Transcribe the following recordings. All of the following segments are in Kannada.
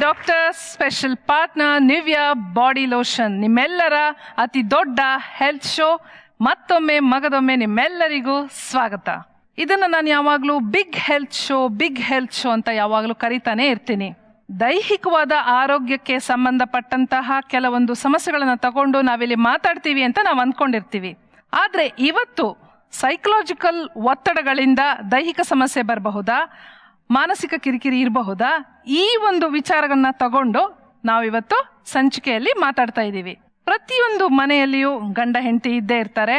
Doctors special partner ನಿವ್ಯಾ body lotion, ನಿಮ್ಮೆಲ್ಲರ ಅತಿ ದೊಡ್ಡ ಹೆಲ್ತ್ ಶೋ. ಮತ್ತೊಮ್ಮೆ ಮಗದೊಮ್ಮೆ ನಿಮ್ಮೆಲ್ಲರಿಗೂ ಸ್ವಾಗತ. ಇದನ್ನು ನಾನು ಯಾವಾಗಲೂ ಬಿಗ್ ಹೆಲ್ತ್ ಶೋ ಅಂತ ಯಾವಾಗಲೂ ಕರಿತಾನೆ ಇರ್ತೀನಿ. ದೈಹಿಕವಾದ ಆರೋಗ್ಯಕ್ಕೆ ಸಂಬಂಧಪಟ್ಟಂತಹ ಕೆಲವೊಂದು ಸಮಸ್ಯೆಗಳನ್ನು ತಗೊಂಡು ನಾವಿಲ್ಲಿ ಮಾತಾಡ್ತೀವಿ ಅಂತ ನಾವು ಅಂದ್ಕೊಂಡಿರ್ತೀವಿ. ಆದರೆ ಇವತ್ತು ಸೈಕಲಾಜಿಕಲ್ ಒತ್ತಡಗಳಿಂದ ದೈಹಿಕ ಸಮಸ್ಯೆ ಬರಬಹುದಾ, ಮಾನಸಿಕ ಕಿರಿಕಿರಿ ಇರಬಹುದಾ, ಈ ಒಂದು ವಿಚಾರಗಳನ್ನ ತಗೊಂಡು ನಾವಿವತ್ತು ಸಂಚಿಕೆಯಲ್ಲಿ ಮಾತಾಡ್ತಾ ಇದ್ದೀವಿ. ಪ್ರತಿಯೊಂದು ಮನೆಯಲ್ಲಿಯೂ ಗಂಡ ಹೆಂಡತಿ ಇದ್ದೇ ಇರ್ತಾರೆ.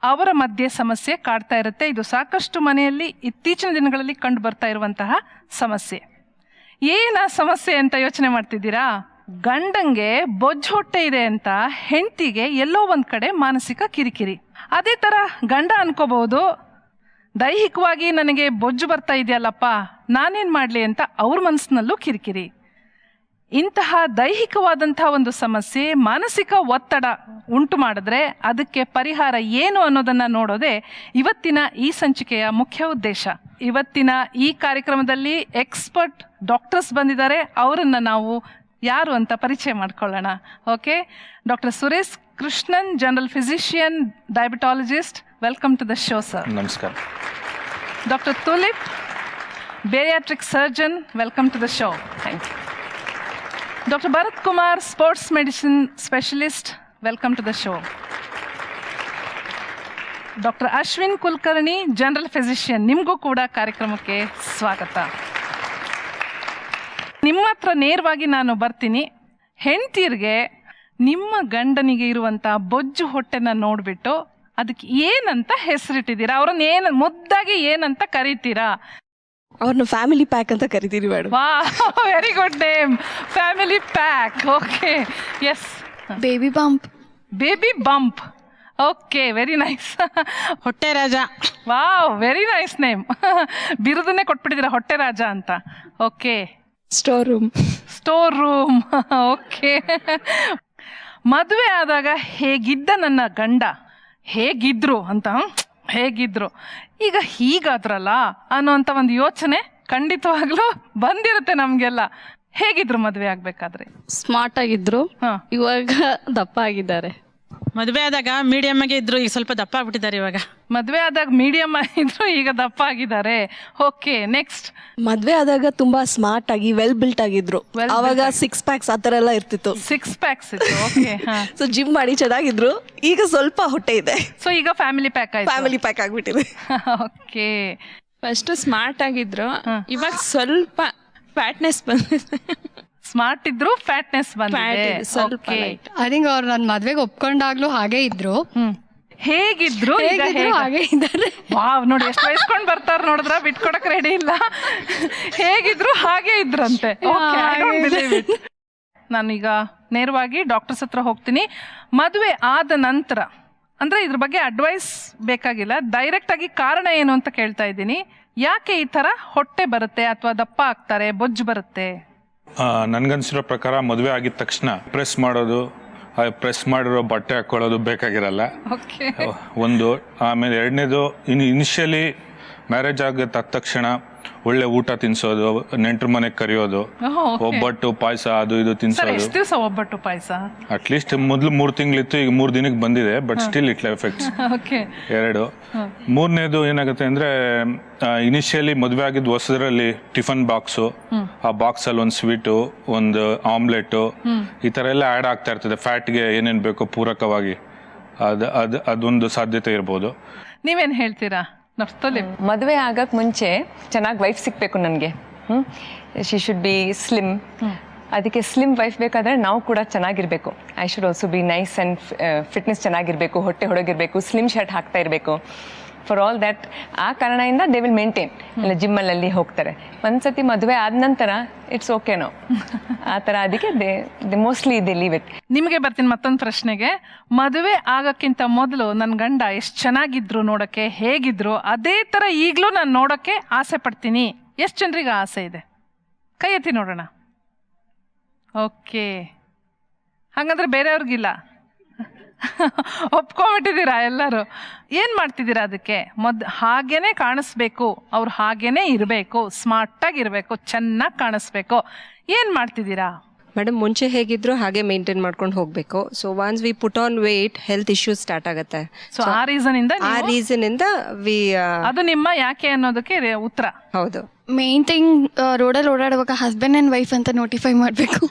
ಅವರ ಮಧ್ಯೆ ಸಮಸ್ಯೆ ಕಾಡ್ತಾ ಇರುತ್ತೆ. ಇದು ಸಾಕಷ್ಟು ಮನೆಯಲ್ಲಿ ಇತ್ತೀಚಿನ ದಿನಗಳಲ್ಲಿ ಕಂಡು ಬರ್ತಾ ಇರುವಂತಹ ಸಮಸ್ಯೆ. ಏನ ಸಮಸ್ಯೆ ಅಂತ ಯೋಚನೆ ಮಾಡ್ತಿದ್ದೀರಾ? ಗಂಡಂಗೆ ಬೊಜ್ಜು ಹೊಟ್ಟೆ ಇದೆ ಅಂತ ಹೆಂಡತಿಗೆ ಎಲ್ಲೋ ಒಂದ್ ಕಡೆ ಮಾನಸಿಕ ಕಿರಿಕಿರಿ. ಅದೇ ತರ ಗಂಡ ಅನ್ಕೋಬಹುದು, ದೈಹಿಕವಾಗಿ ನನಗೆ ಬೊಜ್ಜು ಬರ್ತಾ ಇದೆಯಲ್ಲಪ್ಪ, ನಾನೇನ್ ಮಾಡ್ಲಿ ಅಂತ ಅವ್ರ ಮನಸ್ಸಿನಲ್ಲೂ ಕಿರಿಕಿರಿ. ಇಂತಹ ದೈಹಿಕವಾದಂತಹ ಒಂದು ಸಮಸ್ಯೆ ಮಾನಸಿಕ ಒತ್ತಡ ಉಂಟು ಮಾಡಿದ್ರೆ ಅದಕ್ಕೆ ಪರಿಹಾರ ಏನು ಅನ್ನೋದನ್ನ ನೋಡೋದೇ ಇವತ್ತಿನ ಈ ಸಂಚಿಕೆಯ ಮುಖ್ಯ ಉದ್ದೇಶ. ಇವತ್ತಿನ ಈ ಕಾರ್ಯಕ್ರಮದಲ್ಲಿ ಎಕ್ಸ್ಪರ್ಟ್ ಡಾಕ್ಟರ್ಸ್ ಬಂದಿದ್ದಾರೆ. ಅವರನ್ನ ನಾವು ಯಾರು ಅಂತ ಪರಿಚಯ ಮಾಡ್ಕೊಳ್ಳೋಣ. Okay, doctor Suresh Krishnan, general physician, diabetologist, welcome to the show sir. ನಮಸ್ಕಾರ. Doctor Tulip, bariatric surgeon, welcome to the show. Thank you. Doctor Bharath Kumar, sports medicine specialist, welcome to the show. Doctor Ashwin Kulkarni, general physician, ನಿಮಗೂ ಕೂಡ ಕಾರ್ಯಕ್ರಮಕ್ಕೆ ಸ್ವಾಗತ. ನಿಮ್ಮ ಹತ್ರ ನೇರವಾಗಿ ನಾನು ಬರ್ತೀನಿ. ಹೆಂಡ್ತೀರ್ಗೆ ನಿಮ್ಮ ಗಂಡನಿಗೆ ಇರುವಂಥ ಬೊಜ್ಜು ಹೊಟ್ಟೆನ ನೋಡಿಬಿಟ್ಟು ಅದಕ್ಕೆ ಏನಂತ ಹೆಸರಿಟ್ಟಿದ್ದೀರಾ? ಅವ್ರನ್ನ ಮುದ್ದಾಗಿ ಏನಂತ ಕರಿತೀರಾ? ಅವ್ರನ್ನ ಫ್ಯಾಮಿಲಿ ಪ್ಯಾಕ್ ಅಂತ ಕರಿತೀರಿ ಮೇಡಮ್. ವಾ, very good name, family pack. Okay, yes. Baby bump. Baby bump. Okay, very nice. ಹೊಟ್ಟೆ ರಾಜ. Wow, very nice name. ಬಿರುದನ್ನೇ ಕೊಟ್ಬಿಟ್ಟಿದ್ದೀರಾ, ಹೊಟ್ಟೆ ರಾಜ ಅಂತ. ಓಕೆ. Store room. ಓಕೆ. ಮದುವೆ ಆದಾಗ ಹೇಗಿದ್ದ ನನ್ನ ಗಂಡ, ಹೇಗಿದ್ರು ಅಂತ, ಹೇಗಿದ್ರು ಈಗ ಹೀಗಾದ್ರಲ್ಲ ಅನ್ನೋಂಥ ಒಂದು ಯೋಚನೆ ಖಂಡಿತವಾಗ್ಲೂ ಬಂದಿರುತ್ತೆ ನಮಗೆಲ್ಲ. ಹೇಗಿದ್ರು ಮದುವೆ ಆಗ್ಬೇಕಾದ್ರೆ? ಸ್ಮಾರ್ಟ್ ಆಗಿದ್ರು, ಇವಾಗ ದಪ್ಪ ಆಗಿದ್ದಾರೆ. ಮದುವೆ ಆದಾಗ ಮೀಡಿಯಮ್ ಆಗಿ ಇದ್ರು, ಈಗ ಸ್ವಲ್ಪ ದಪ್ಪ ಆಗ್ಬಿಟ್ಟಿದ್ದಾರೆ. ಇವಾಗ ಮದುವೆ ಆದಾಗ ಮೀಡಿಯಂ ಆಗಿದ್ರು, ಈಗ ದಪ್ಪ ಆಗಿದ್ದಾರೆ. Okay, next. ಮದ್ವೆ ಆದಾಗ ತುಂಬಾ ಸ್ಮಾರ್ಟ್ ಆಗಿ ವೆಲ್ ಬಿಲ್ಟ್ ಆಗಿದ್ರು. ಅವಾಗ 6 ಪ್ಯಾಕ್ಸ್ ಆತರ ಎಲ್ಲ ಇರ್ತಿತ್ತು. 6 ಪ್ಯಾಕ್ಸ್ ಇತ್ತು. ಓಕೆ. ಸೊ ಜಿಮ್ ಮಾಡಿ ಚೆನ್ನಾಗಿದ್ರು. ಈಗ ಸ್ವಲ್ಪ ಹೊಟ್ಟೆ ಇದೆ. ಸೊ ಈಗ ಫ್ಯಾಮಿಲಿ ಪ್ಯಾಕ್ ಆಯ್ತು. ಫ್ಯಾಮಿಲಿ ಪ್ಯಾಕ್ ಆಗ್ಬಿಟ್ಟಿದೆ. ಓಕೆ. ಫಸ್ಟ್ ಸ್ಮಾರ್ಟ್ ಆಗಿದ್ರು, ಇವಾಗ ಸ್ವಲ್ಪ ಫ್ಯಾಟ್ನೆಸ್ ಬಂದಿದೆ. ಸ್ಮಾರ್ಟ್ ಇದ್ರು, ಫ್ಯಾಟ್ನೆಸ್ ಬಂದಿದೆ. ಐ ಥಿಂಕ್ ಅವ್ರು ನನ್ನ ಮದ್ವೆಗೆ ಒಪ್ಕೊಂಡಾಗ್ಲೂ ಹಾಗೆ ಇದ್ರು. ಹೇಗಿದ್ರು ಹಾಗೆ ಇದ್ದಾರೆ. ವಾವ್, ನೋಡಿ ಎಷ್ಟು ವಯಸ್ಕೊಂಡ್ ಬರ್ತಾರ ನೋಡಿದ್ರ, ಬಿಟ್ಕೊಡಕ್ ರೆಡಿ ಇಲ್ಲ. ಹೇಗಿದ್ರು ಹಾಗೆ ಇದ್ರಂತೆ. ನಾನೀಗ ನೇರವಾಗಿ ಡಾಕ್ಟರ್ಸ್ ಹತ್ರ ಹೋಗ್ತೀನಿ. ಮದುವೆ ಆದ ನಂತರ ಅಂದ್ರೆ ಇದ್ರ ಬಗ್ಗೆ ಅಡ್ವೈಸ್ ಬೇಕಾಗಿಲ್ಲ, ಡೈರೆಕ್ಟ್ ಆಗಿ ಕಾರಣ ಏನು ಅಂತ ಕೇಳ್ತಾ ಇದ್ದೀನಿ. ಯಾಕೆ ಈ ತರ ಹೊಟ್ಟೆ ಬರುತ್ತೆ ಅಥವಾ ದಪ್ಪ ಆಗ್ತಾರೆ, ಬೊಜ್ಜು ಬರುತ್ತೆ? ನನ್ಗನ್ಸಿರೋ ಪ್ರಕಾರ ಮದುವೆ ಆಗಿದ ತಕ್ಷಣ ಪ್ರೆಸ್ ಮಾಡೋದು, ಪ್ರೆಸ್ ಮಾಡಿರೋ ಬಟ್ಟೆ ಹಾಕೊಳ್ಳೋದು ಬೇಕಾಗಿರಲ್ಲ. ಒಂದು. ಆಮೇಲೆ ಎರಡನೇದು, ಇನಿಷಿಯಲಿ ಮ್ಯಾರೇಜ್ ಆಗ ತಕ್ಷಣ ಒಳ್ಳೆ ಊಟ ತಿನ್ಸೋದು, ನೆಂಟ್ರ ಮನೆಗೆ ಕರೆಯೋದು, ಒಬ್ಬಟ್ಟು ಪಾಯಸ ಅದು ಇದು ತಿನ್ಸೋದು. ಒಬ್ಬಟ್ಟು ಪಾಯಸ ಅಟ್ಲೀಸ್ಟ್ ಮೊದಲು 3 ತಿಂಗಳಿತ್ತು, ಈಗ 3 ದಿನಕ್ಕೆ ಬಂದಿದೆ, ಬಟ್ ಸ್ಟಿಲ್ ಇಟ್ ಎಫೆಕ್ಟ್ಸ್. ಎರಡು. ಮೂರನೇದು ಏನಾಗುತ್ತೆ ಅಂದ್ರೆ, ಇನಿಷಿಯಲಿ ಮದುವೆ ಆಗಿದ್ದು ಹೊಸದರಲ್ಲಿ ಟಿಫನ್ ಬಾಕ್ಸು, ಆ ಬಾಕ್ಸ್ ಅಲ್ಲಿ ಒಂದು ಸ್ವೀಟು, ಒಂದು ಆಮ್ಲೆಟ್, ಈ ತರ ಎಲ್ಲ ಆಡ್ ಆಗ್ತಾ ಇರ್ತದೆ. ಫ್ಯಾಟ್ಗೆ ಏನೇನ್ ಬೇಕೋ ಪೂರಕವಾಗಿ ಅದೊಂದು ಸಾಧ್ಯತೆ ಇರ್ಬೋದು. ನೀವೇನ್ ಹೇಳ್ತೀರಾ? ಮದುವೆ ಆಗಕ್ಕೆ ಮುಂಚೆ ಚೆನ್ನಾಗಿ ವೈಫ್ ಸಿಕ್ಬೇಕು ನನಗೆ. She should be slim. ಅದಕ್ಕೆ ಸ್ಲಿಮ್ ವೈಫ್ ಬೇಕಾದ್ರೆ ನಾವು ಕೂಡ ಚೆನ್ನಾಗಿರ್ಬೇಕು. I should also be nice and fitness ಚೆನ್ನಾಗಿರ್ಬೇಕು, ಹೊಟ್ಟೆ ಹೊಡಗಿರ್ಬೇಕು, ಸ್ಲಿಮ್ ಶರ್ಟ್ ಹಾಕ್ತಾ ಇರಬೇಕು. ಫಾರ್ ಆಲ್ ದ್ಯಾಟ್, ಆ ಕಾರಣದಿಂದ ದೇ ವಿಲ್ ಮೇಂಟೈನ್. ಇಲ್ಲ ಜಿಮ್ಮಲ್ಲಿ ಹೋಗ್ತಾರೆ. ಒಂದ್ಸತಿ ಮದುವೆ ಆದ ನಂತರ ಇಟ್ಸ್ ಓಕೆ ನೋ ಆ ಥರ. ಅದಕ್ಕೆ they mostly they leave it. ನಿಮಗೆ ಬರ್ತೀನಿ ಮತ್ತೊಂದು ಪ್ರಶ್ನೆಗೆ. ಮದುವೆ ಆಗಕ್ಕಿಂತ ಮೊದಲು ನನ್ನ ಗಂಡ ಎಷ್ಟು ಚೆನ್ನಾಗಿದ್ರು ನೋಡಕ್ಕೆ, ಹೇಗಿದ್ರು ಅದೇ ಥರ ಈಗಲೂ ನಾನು ನೋಡೋಕ್ಕೆ ಆಸೆ ಪಡ್ತೀನಿ. ಎಷ್ಟು ಜನರಿಗೆ ಆಸೆ ಇದೆ? ಕೈ ಎತ್ತಿ ನೋಡೋಣ. ಓಕೆ, ಹಾಗಂದ್ರೆ ಬೇರೆಯವ್ರಿಗಿಲ್ಲ. ಒಪ್ಕೊಂಬಿಟ್ಟಿದ್ದೀರಾ ಎಲ್ಲರೂ. ಏನ್ ಮಾಡ್ತಿದ್ದೀರಾ ಅದಕ್ಕೆ? ಹಾಗೇನೆ ಕಾಣಿಸ್ಬೇಕು, ಅವ್ರು ಹಾಗೇನೆ ಇರಬೇಕು, ಸ್ಮಾರ್ಟಾಗಿ ಇರಬೇಕು, ಚೆನ್ನಾಗಿ ಕಾಣಿಸ್ಬೇಕು. ಏನ್ ಮಾಡ್ತಿದ್ದೀರಾ? ಮೇಡಮ್ ಮುಂಚೆ ಹೇಗಿದ್ರು ಹಾಗೆ ಮೇಂಟೈನ್ ಮಾಡ್ಕೊಂಡು ಹೋಗ್ಬೇಕು. So once we put on wait health issues start ಆಗುತ್ತೆ. ಸೊ ಆ ರೀಸನ್ ಇಂದ ವಿ ಅದು ನಿಮ್ಮ ಯಾಕೆ ಅನ್ನೋದಕ್ಕೆ ಉತ್ತರ. ಹೌದು. ಮೇನ್ ಥಿಂಗ್ ರೋಡಲ್ಲಿ ಓಡಾಡುವಾಗ ಹಸ್ಬೆಂಡ್ ಆ್ಯಂಡ್ ವೈಫ್ ಅಂತ ನೋಟಿಫೈ ಮಾಡಬೇಕು.